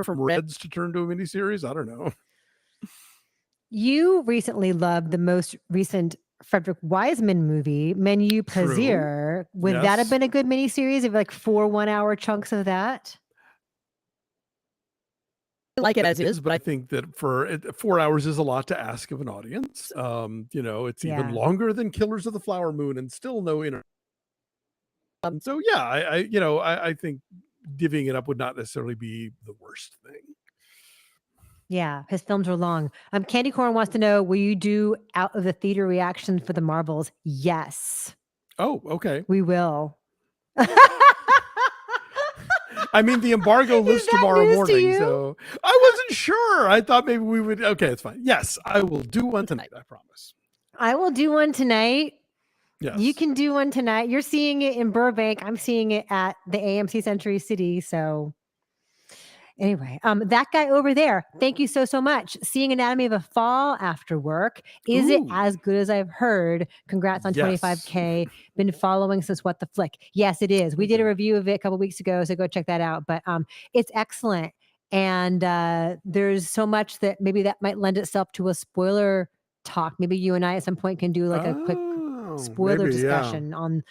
from Reds to turn to a miniseries. I don't know. You recently loved the most recent Frederick Wiseman movie, Menu Plaisir. Would that have been a good miniseries of like 4 1-hour chunks of that? like it as is, but I think that for 4 hours is a lot to ask of an audience. It's even Yeah. longer than Killers of the Flower Moon and still no inner. So yeah, I think divvying it up would not necessarily be the worst thing. Yeah, his films are long. Candy Corn wants to know, will you do out of the theater reaction for the Marbles? Yes, Oh, okay. we will. I mean, the embargo Is lifts that tomorrow news to morning, you? so I wasn't sure. I thought maybe we would. Okay, it's fine. Yes, I will do one tonight. I promise. I will do one tonight. Yes. You can do one tonight. You're seeing it in Burbank. I'm seeing it at the AMC Century City. So anyway, that guy over there, thank you so much. Seeing Anatomy of a Fall after work. Is it Ooh. as good as I've heard? Congrats on Yes. 25K. Been following since What the Flick. Yes, it is. We did a review of it a couple weeks ago, so go check that out. But it's excellent. And there's so much that maybe that might lend itself to a spoiler talk. Maybe you and I at some point can do like a quick spoiler discussion on.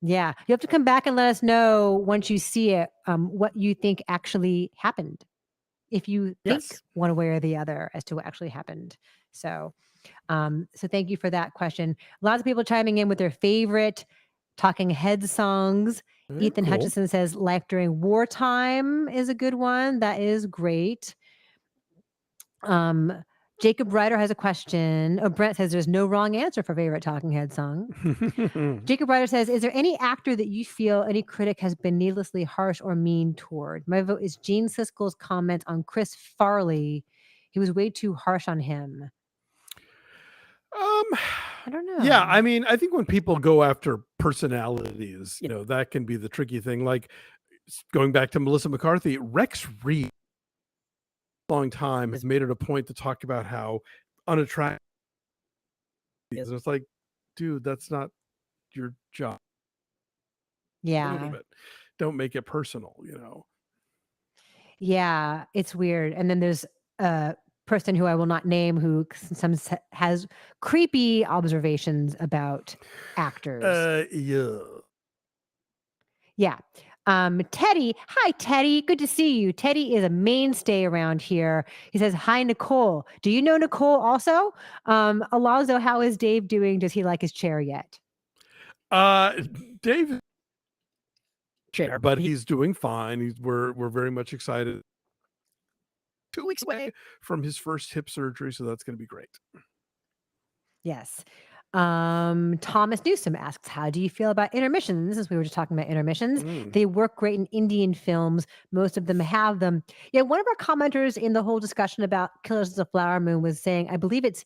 Yeah, you have to come back and let us know once you see it what you think actually happened, if you think one way or the other as to what actually happened. So thank you for that question. Lots of people chiming in with their favorite Talking Heads songs. Ethan Hutchison says Life During Wartime is a good one. That is great. Jacob Ryder has a question. Oh, Brent says there's no wrong answer for favorite Talking Head song. Jacob Ryder says, is there any actor that you feel any critic has been needlessly harsh or mean toward? My vote is Gene Siskel's comment on Chris Farley. He was way too harsh on him. I don't know. Yeah, I mean, I think when people go after personalities, that can be the tricky thing. Like going back to Melissa McCarthy, Rex Reed, long time, has made it a point to talk about how unattractive he is. And it's like, dude, that's not your job. Yeah. A little bit. Don't make it personal, Yeah, it's weird. And then there's a person who I will not name who sometimes has creepy observations about actors. Yeah. Yeah. Teddy. Hi, Teddy. Good to see you. Teddy is a mainstay around here. He says, hi, Nicole. Do you know Nicole also? Alonzo, how is Dave doing? Does he like his chair yet? Dave chair, but he's doing fine. We're very much excited. 2 weeks away from his first hip surgery, so that's going to be great. Yes. Thomas Newsom asks, how do you feel about intermissions? As we were just talking about intermissions, they work great in Indian films. Most of them have them. Yeah, one of our commenters in the whole discussion about Killers of the Flower Moon was saying, I believe is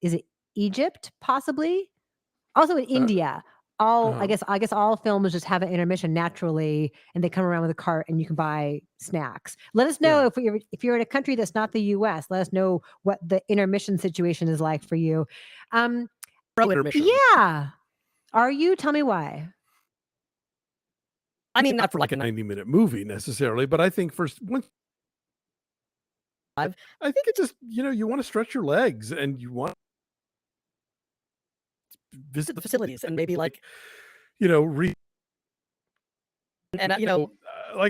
it Egypt, possibly? Also in India. I guess all films just have an intermission naturally, and they come around with a cart, and you can buy snacks. Let us know if you're in a country that's not the U.S. Let us know what the intermission situation is like for you. Intermission. Yeah, are you? Tell me why. I mean, not for like a 90-minute movie necessarily, but I think I think it's just you want to stretch your legs and you want to visit the facilities and maybe like like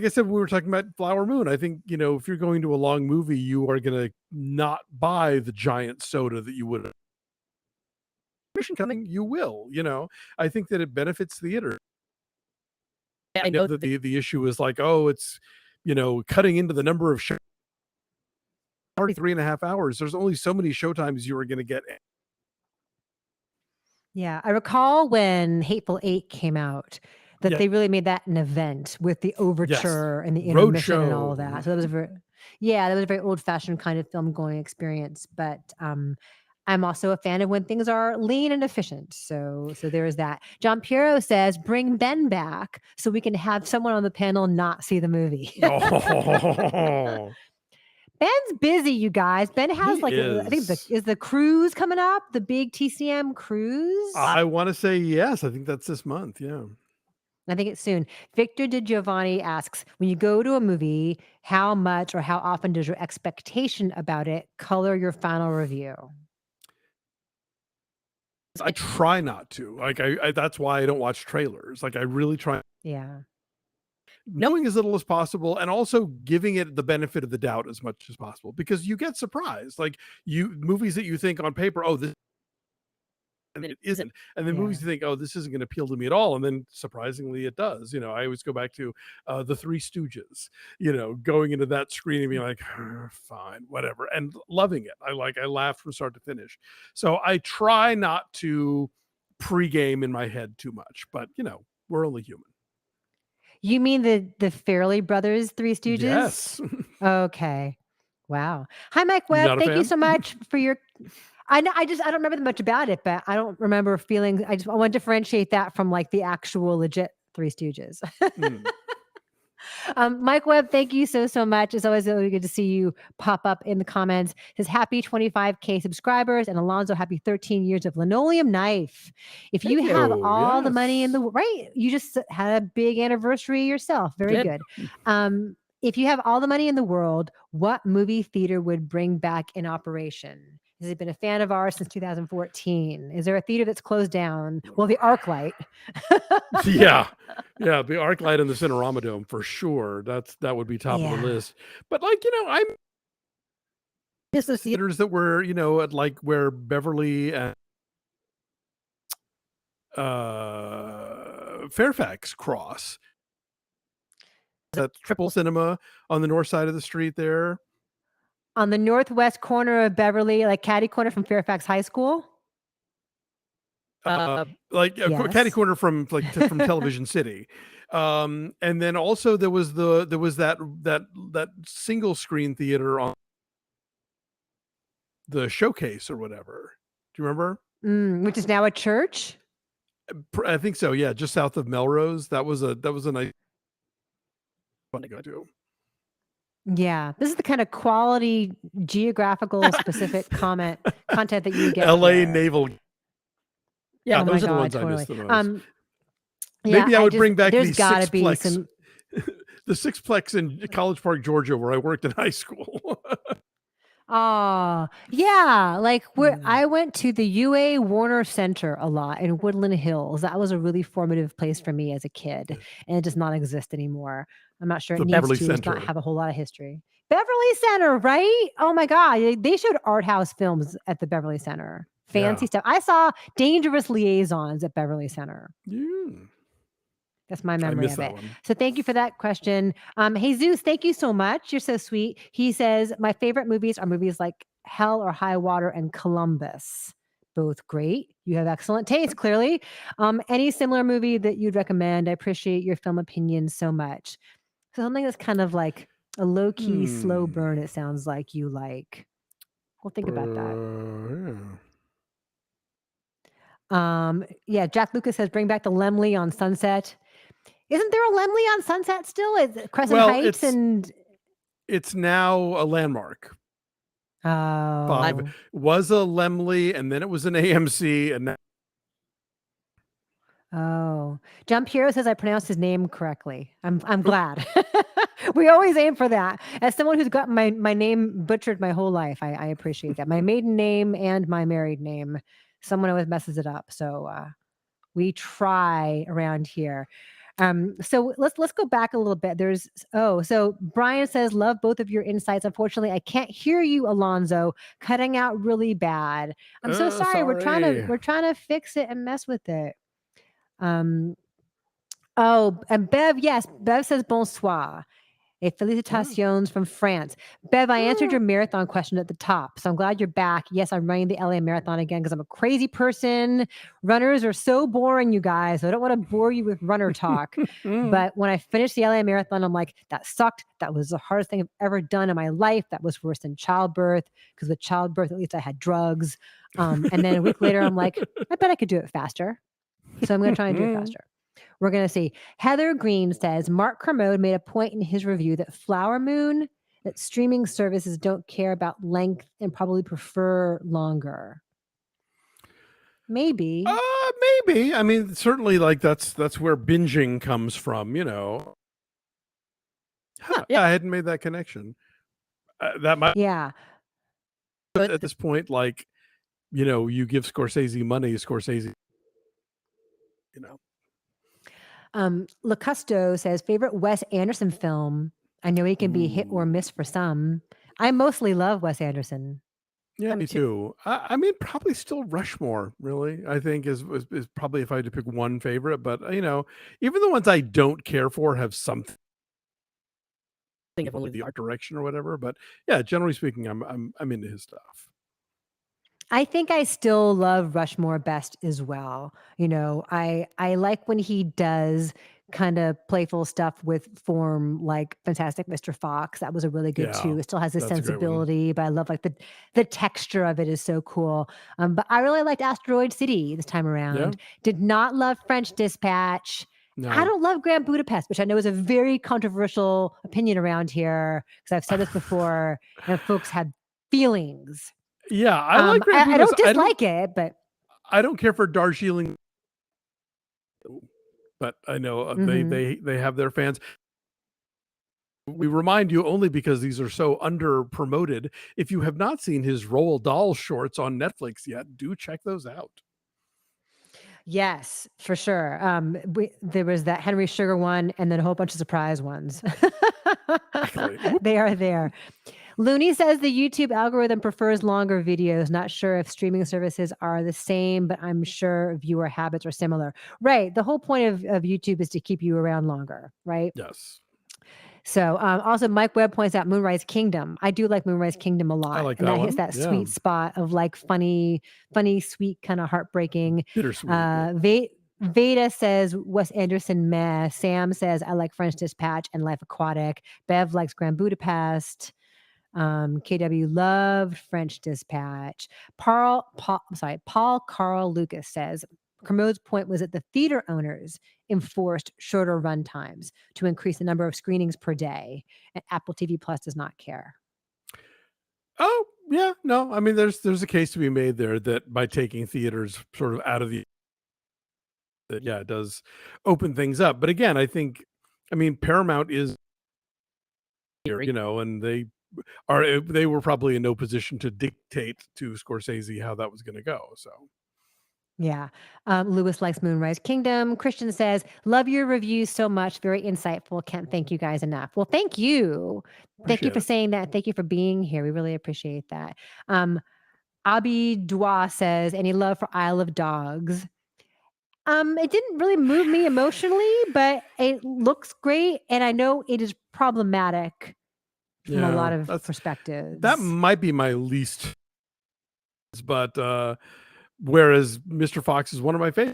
I said, we were talking about Flower Moon. I think, if you're going to a long movie, you are going to not buy the giant soda that you would have. Mission coming, you will, I think that it benefits theater. I know that the issue is like, it's, cutting into the number of shows. Already 3.5 hours. There's only so many showtimes you are going to get. Yeah, I recall when Hateful Eight came out that they really made that an event with the overture and the intermission and all of that. So that was a very old-fashioned kind of film going experience. But I'm also a fan of when things are lean and efficient. So there is that. John Piero says, bring Ben back so we can have someone on the panel not see the movie. Ben's busy, you guys. Ben has I think is the cruise coming up, the big TCM cruise? I want to say yes. I think that's this month. Yeah. I think it's soon. Victor De Giovanni asks, when you go to a movie, how much or how often does your expectation about it color your final review? I try not to. Like I that's why I don't watch trailers. Like I really try. Yeah. knowing as little as possible and also giving it the benefit of the doubt as much as possible, because you get surprised. Like movies that you think on paper, oh, this, and it isn't. And then movies you think, oh, this isn't going to appeal to me at all. And then surprisingly it does. I always go back to the Three Stooges, going into that screen and being like, fine, whatever. And loving it. I laughed from start to finish. So I try not to pregame in my head too much, but we're only human. You mean the Fairley Brothers Three Stooges? Yes. Okay. Wow. Hi, Mike You Webb. not a Thank you fan? so much for your. I don't remember much about it, but I don't remember feeling. I want to differentiate that from like the actual legit Three Stooges. Mike Webb, thank you so much. It's always really good to see you pop up in the comments. His happy 25K subscribers, and Alonzo, happy 13 years of Linoleum Knife. If you have all the money in the right, you just had a big anniversary yourself. Very good. If you have all the money in the world, what movie theater would bring back in operation? Has it been a fan of ours since 2014? Is there a theater that's closed down? Well, the ArcLight. Yeah, the ArcLight and the Cinerama Dome for sure. That would be top of the list. But I'm Yes, the theaters that were at like where Beverly and Fairfax cross. That Triple Cinema on the north side of the street there. On the northwest corner of Beverly, like catty corner from Fairfax High School. Catty corner from from Television City. And then also there was that single screen theater on the Showcase or whatever. Do you remember? Which is now a church. I think so. Yeah, just south of Melrose. That was a nice fun to go to. Yeah, this is the kind of quality geographical specific content that you get. LA here. Naval. Yeah, those are the ones totally. I miss the most. Maybe I would bring back there's the gotta be Sixplex, some. the Sixplex in College Park, Georgia, where I worked in high school. Oh, yeah. Like I went to the UA Warner Center a lot in Woodland Hills. That was a really formative place for me as a kid, and it does not exist anymore. I'm not sure it needs Beverly to. It does Center. not have a whole lot of history. Beverly Center, right? Oh my God. They showed art house films at the Beverly Center. Fancy stuff. I saw Dangerous Liaisons at Beverly Center. That's my memory of it. So thank you for that question. Jesus, thank you so much. You're so sweet. He says, my favorite movies are movies like Hell or High Water and Columbus. Both great. You have excellent taste, clearly. Any similar movie that you'd recommend? I appreciate your film opinions so much. So something that's kind of like a low-key slow burn, it sounds like you like. We'll think about that. Yeah, Jack Lucas says, bring back the Lemley on Sunset. Isn't there a Lemley on Sunset still? Is Crescent Heights it's now a Landmark. Oh, was a Lemley, and then it was an AMC, and now. Oh, Jump Hero says I pronounced his name correctly. I'm glad. We always aim for that. As someone who's got my name butchered my whole life, I appreciate that. My maiden name and my married name. Someone always messes it up. So we try around here. So let's go back a little bit. So Brian says, love both of your insights. Unfortunately, I can't hear you, Alonzo, cutting out really bad. I'm so sorry. We're trying to fix it and mess with it. And Bev, yes, Bev says bonsoir. Et felicitations from France. Bev, I answered your marathon question at the top, so I'm glad you're back. Yes, I'm running the LA Marathon again because I'm a crazy person. Runners are so boring, you guys. So I don't want to bore you with runner talk. But when I finished the LA Marathon, I'm like, that sucked. That was the hardest thing I've ever done in my life. That was worse than childbirth, because with childbirth, at least I had drugs. And then a week later, I'm like, I bet I could do it faster. So I'm going to try and do it faster. We're going to see. Heather Green says, Mark Kermode made a point in his review that Flower Moon, that streaming services don't care about length and probably prefer longer. Maybe. Maybe. I mean, certainly, like that's where binging comes from, Yeah, I hadn't made that connection. That might. Yeah. But at this point, like, you give Scorsese money, Scorsese, Lacusto says favorite Wes Anderson film. I know he can be hit or miss for some. I mostly love Wes Anderson. Yeah, me too. I mean, probably still Rushmore. Really, I think is probably if I had to pick one favorite. But even the ones I don't care for have something, if only the art direction or whatever. But yeah, generally speaking, I'm into his stuff. I think I still love Rushmore best as well. I like when he does kind of playful stuff with form like Fantastic Mr. Fox. That was a really good Yeah, too. It still has a that's a great one. sensibility, but I love like the texture of it is so cool. But I really liked Asteroid City this time Yeah, around. Did not love French Dispatch. I no, don't love Grand Budapest, which I know is a very controversial opinion around here because I've said this before, and folks had feelings. yeah, I like Grand I Budapest. don't dislike it, but I don't care for Darjeeling, but I know they have their fans. We remind you only because these are so under promoted. If you have not seen his Roald Dahl shorts on Netflix yet, do check those out. yes, for sure. There was that Henry Sugar one, and then a whole bunch of surprise ones. Exactly. They are there. Looney says the YouTube algorithm prefers longer videos. Not sure if streaming services are the same, but I'm sure viewer habits are similar. Right. The whole point of YouTube is to keep you around longer, right? Yes, So also Mike Webb points out Moonrise Kingdom. I do like Moonrise Kingdom a lot. I like And that that hits one. that Yeah, sweet spot of like funny, sweet, kind of heartbreaking. bittersweet. Yeah. Veda says Wes Anderson meh. Sam says I like French Dispatch and Life Aquatic. Bev likes Grand Budapest. KW loved French Dispatch. Paul Carl Lucas says Kermode's point was that the theater owners enforced shorter run times to increase the number of screenings per day, and Apple TV Plus does not care. Oh yeah, no. I mean, there's a case to be made there that by taking theaters sort of out of that, yeah, it does open things up. But again, I mean, Paramount is here, and they were probably in no position to dictate to Scorsese how that was going to go. So Yeah. Lewis likes Moonrise Kingdom. Christian says, love your reviews so much. Very insightful. Can't thank you guys enough. Well, thank you. Thank you appreciate for it. saying that. Thank you for being here. We really appreciate that. Abi Dua says, any love for Isle of Dogs? It didn't really move me emotionally, but it looks great. And I know it is problematic from a lot of that perspectives. might be my least, but whereas Mr. Fox is one of my favorites.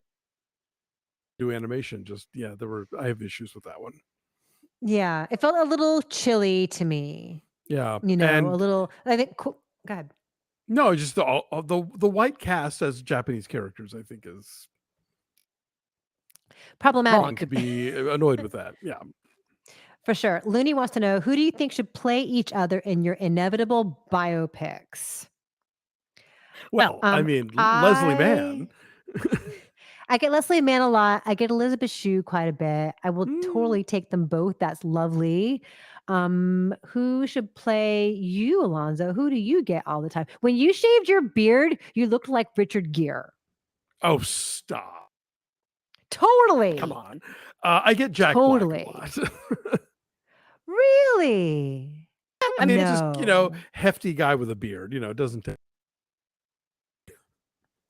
Do animation, just yeah, I have issues with that one. Yeah, it felt a little chilly to me. Yeah, a and little. I think. Go ahead. no, just the white cast as Japanese characters, I think, is Problematic. wrong to be annoyed with that. Yeah. For sure. Looney wants to know, who do you think should play each other in your inevitable biopics? Well, I mean, Leslie Mann. I get Leslie Mann a lot. I get Elizabeth Shue quite a bit. I will totally take them both. That's lovely. Who should play you, Alonzo? Who do you get all the time? When you shaved your beard, you looked like Richard Gere. Oh, stop. Totally. Come on. I get Jack Totally. Black a lot. Really? I mean, just, hefty guy with a beard, doesn't take.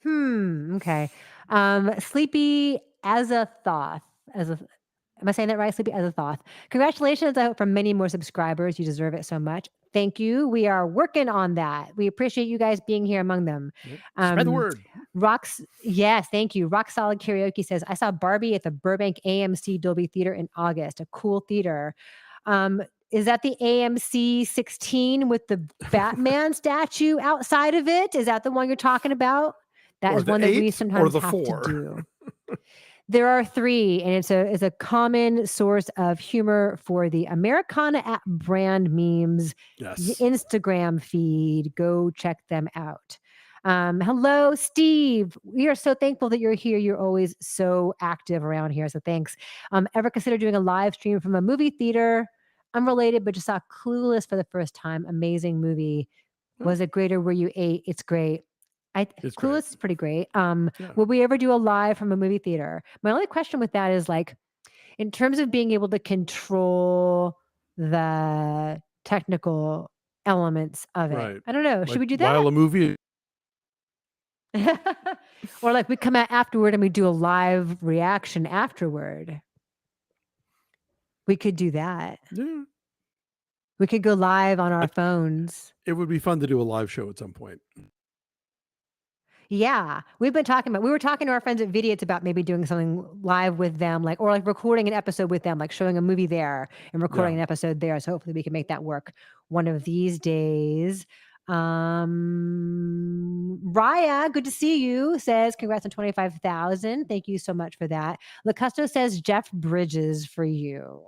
Okay. Sleepy as a Thoth. Am I saying that right? Sleepy as a Thoth. Congratulations. I hope for many more subscribers. You deserve it so much. Thank you. We are working on that. We appreciate you guys being here among them. Spread the word. Yes, thank you. Rock Solid Karaoke says, I saw Barbie at the Burbank AMC Dolby Theater in August, a cool theater. Is that the AMC 16 with the Batman statue outside of it? Is that the one you're talking about? That is one that we sometimes have to do. There are 3, and it's a common source of humor for the Americana app brand memes. Yes. Instagram feed. Go check them out. Hello, Steve. We are so thankful that you're here. You're always so active around here. So thanks. Ever consider doing a live stream from a movie theater? Unrelated, but just saw Clueless for the first time. Amazing movie. Was it great, or were you 8? It's great. It's Clueless great. is pretty great. Will we ever do a live from a movie theater? My only question with that is like, in terms of being able to control the technical elements of it. Right. I don't know. Should we do that? While a movie, Or like we come out afterward and we do a live reaction afterward. We could do that. yeah, We could go live on our phones. it would be fun to do a live show at some point. Yeah, we were talking to our friends at Vidiots about maybe doing something live with them, like, or like recording an episode with them, like showing a movie there and recording an episode there. So hopefully we can make that work one of these days. Raya, good to see you, says congrats on 25,000. Thank you so much for that. Lacusto says Jeff Bridges for you.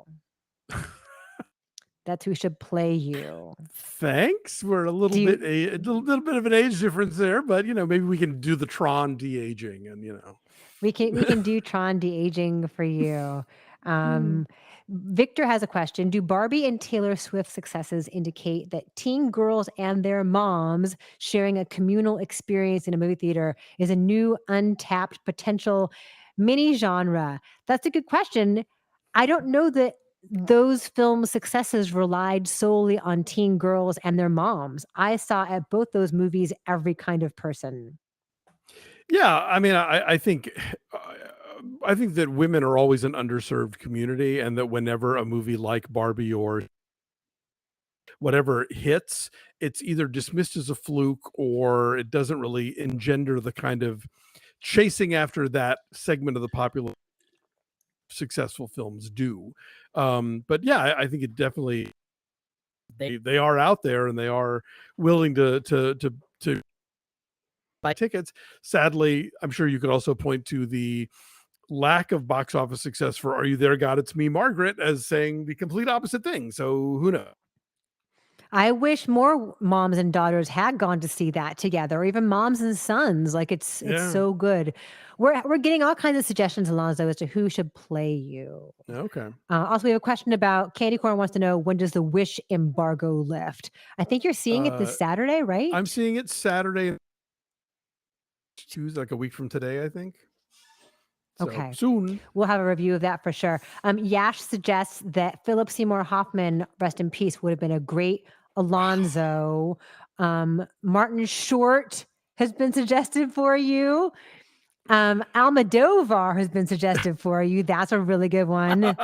That's who should play you. Thanks. We're a little bit a little bit of an age difference there, but maybe we can do the Tron de-aging, and we can do Tron de-aging for you. Victor has a question. Do Barbie and Taylor Swift successes indicate that teen girls and their moms sharing a communal experience in a movie theater is a new untapped potential mini genre? That's a good question. I don't know that those film successes relied solely on teen girls and their moms. I saw at both those movies every kind of person. Yeah, I mean, I think that women are always an underserved community, and that whenever a movie like Barbie or whatever hits, it's either dismissed as a fluke or it doesn't really engender the kind of chasing after that segment of the popular successful films do. But yeah, I think it definitely they are out there and they are willing to buy tickets. Sadly, I'm sure you could also point to the lack of box office success for Are You There, God? It's Me, Margaret, as saying the complete opposite thing. So who knows? I wish more moms and daughters had gone to see that together, or even moms and sons. Like it's so good. We're getting all kinds of suggestions, Alonzo, as to who should play you. Okay. Also, we have a question about Candy Corn wants to know, when does the Wish embargo lift? I think you're seeing it this Saturday, right? I'm seeing it Saturday, Tuesday, like a week from today, I think. So okay. Soon. We'll have a review of that for sure. Yash suggests that Philip Seymour Hoffman, rest in peace, would have been a great Alonzo. Martin Short has been suggested for you. Almodovar has been suggested for you. That's a really good one.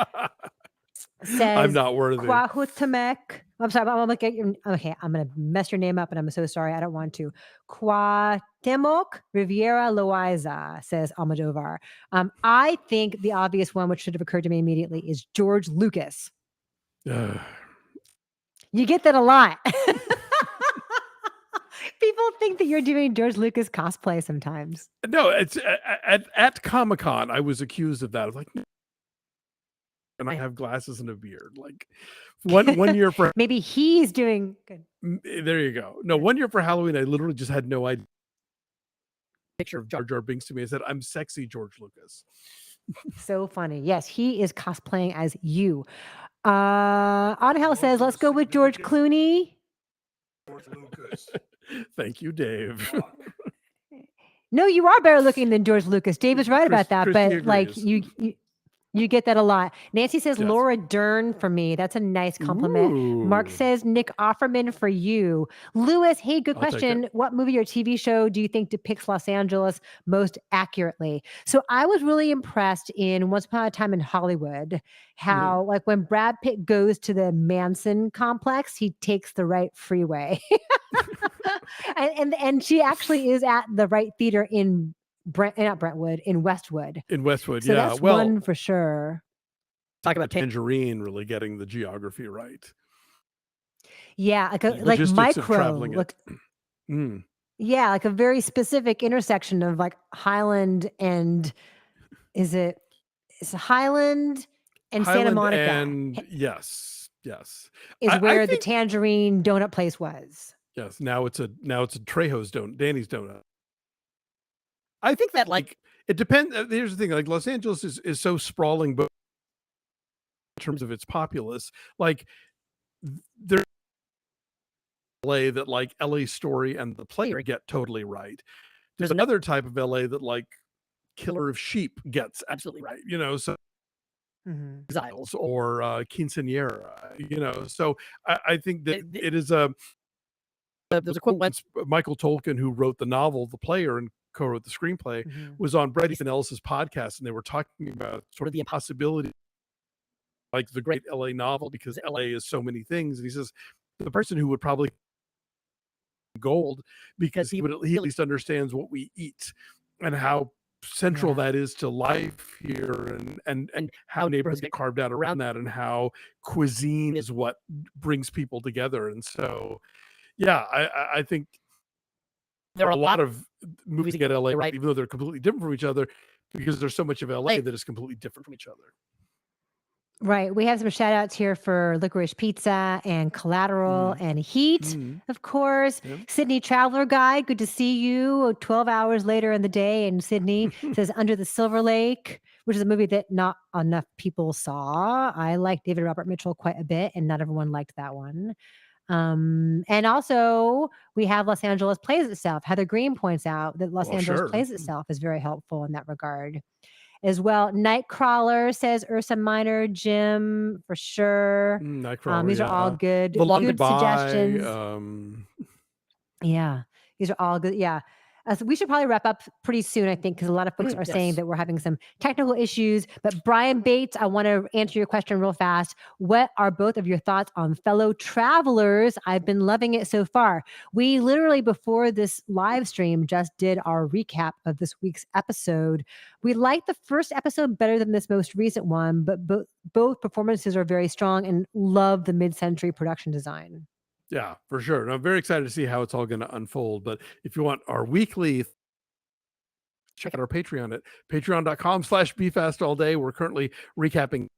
Says I'm not worthy. Kwahutemek. I'm sorry. I'm gonna get your. Okay, I'm gonna mess your name up, and I'm so sorry. I don't want to. Cuauhtemoc Riviera Loaiza, says Almodovar. I think the obvious one, which should have occurred to me immediately, is George Lucas. You get that a lot. People think that you're doing George Lucas cosplay sometimes. No, it's at Comic-Con. I was accused of that. I was like, and I have glasses and a beard. Like one year for maybe he's doing good. There you go. No, 1 year for Halloween, I literally just had no idea. Picture of Jar Jar Binks to me. I said, "I'm sexy, George Lucas." So funny. Yes, he is cosplaying as you. Onhel says, "Let's go with George Clooney." George Lucas. Thank you, Dave. No, you are better looking than George Lucas. Dave is right about that, Christy but agrees. like you get that a lot. Nancy says Yes. Laura Dern for me. That's a nice compliment. Ooh. Mark says Nick Offerman for you. Lewis, hey, good question. What movie or TV show do you think depicts Los Angeles most accurately? So I was really impressed in Once Upon a Time in Hollywood, how like when Brad Pitt goes to the Manson complex, he takes the right freeway. and she actually is at the right theater in in Westwood. In Westwood, So yeah. that's Well, one for sure. Talk about Tangerine really getting the geography right. Yeah, like micro. Yeah, like a very specific intersection of like Highland and it's Highland and Santa Monica. And yes. Is where the Tangerine donut place was. Yes. Now it's a Trejo's donut, Danny's donut. I think that like it depends. Here's the thing: like Los Angeles is so sprawling, but in terms of its populace, like there's LA that like LA Story and The Player get totally right. There's another type of LA that like Killer of Sheep gets absolutely right. So Mhm. exiles or quinceanera. So I think that it is a There's a quote once. Michael Tolkien, who wrote the novel The Player and co-wrote the screenplay, Mhm. was on Bret Easton Ellis's podcast, and they were talking about sort of the possibility, like the great LA novel, because LA is so many things. And he says the person who would probably gold, because he at least understands what we eat and how central Yeah. that is to life here, and how neighborhoods get carved out around that, and how cuisine is what brings people together. And so, yeah, I think there are a lot of movies that get LA right, even though they're completely different from each other, because there's so much of LA that is completely different from each other. Right. We have some shout outs here for Licorice Pizza and Collateral and Heat, of course. Yeah. Sydney Traveler Guide, good to see you 12 hours later in the day in Sydney. Says Under the Silver Lake, which is a movie that not enough people saw. I like David Robert Mitchell quite a bit, and not everyone liked that one. And also, we have Los Angeles Plays Itself. Heather Green points out that Los Angeles Plays Itself is very helpful in that regard as well. Nightcrawler says Ursa Minor, Jim, for sure. Nightcrawler, These are all good, The Long good Goodbye, suggestions. Yeah, these are all good. Yeah. So we should probably wrap up pretty soon, I think, because a lot of folks are saying that we're having some technical issues. But Brian Bates, I want to answer your question real fast. What are both of your thoughts on Fellow Travelers? I've been loving it so far. We literally, before this live stream, just did our recap of this week's episode. We liked the first episode better than this most recent one, but both performances are very strong, and love the mid-century production design. Yeah, for sure. And I'm very excited to see how it's all going to unfold. But if you want our weekly, check out our Patreon at patreon.com/befastallday. We're currently recapping.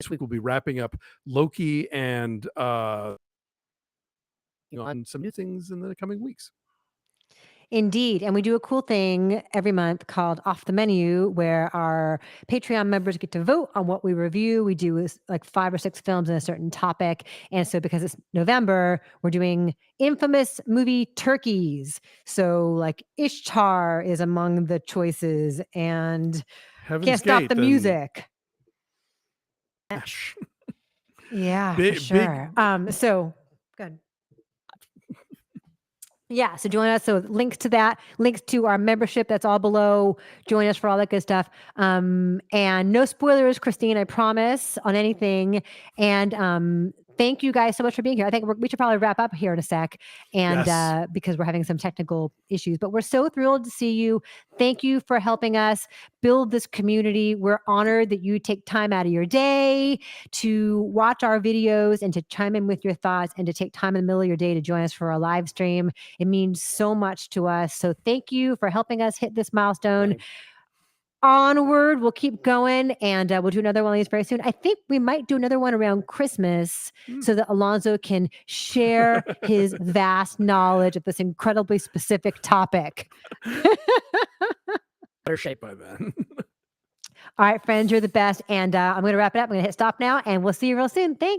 This week we'll be wrapping up Loki and on some new things in the coming weeks. Indeed. And we do a cool thing every month called Off the Menu, where our Patreon members get to vote on what we review. We do like 5 or 6 films in a certain topic. And so because it's November, we're doing infamous movie turkeys. So like Ishtar is among the choices, and Heaven's Can't Stop Gate the and Music. Ash. Yeah, for sure. So good. Yeah, so join us. So links to that, links to our membership, that's all below. Join us for all that good stuff. And no spoilers, Christine, I promise, on anything. And thank you guys so much for being here. I think we should probably wrap up here in a sec, and because we're having some technical issues. But we're so thrilled to see you. Thank you for helping us build this community. We're honored that you take time out of your day to watch our videos and to chime in with your thoughts, and to take time in the middle of your day to join us for a live stream. It means so much to us. So thank you for helping us hit this milestone. Right. Onward, we'll keep going, and we'll do another one of these very soon. I think we might do another one around Christmas so that Alonso can share his vast knowledge of this incredibly specific topic. Better shape by then. All right, friends, you're the best. And I'm going to wrap it up. I'm going to hit stop now, and we'll see you real soon. Thanks.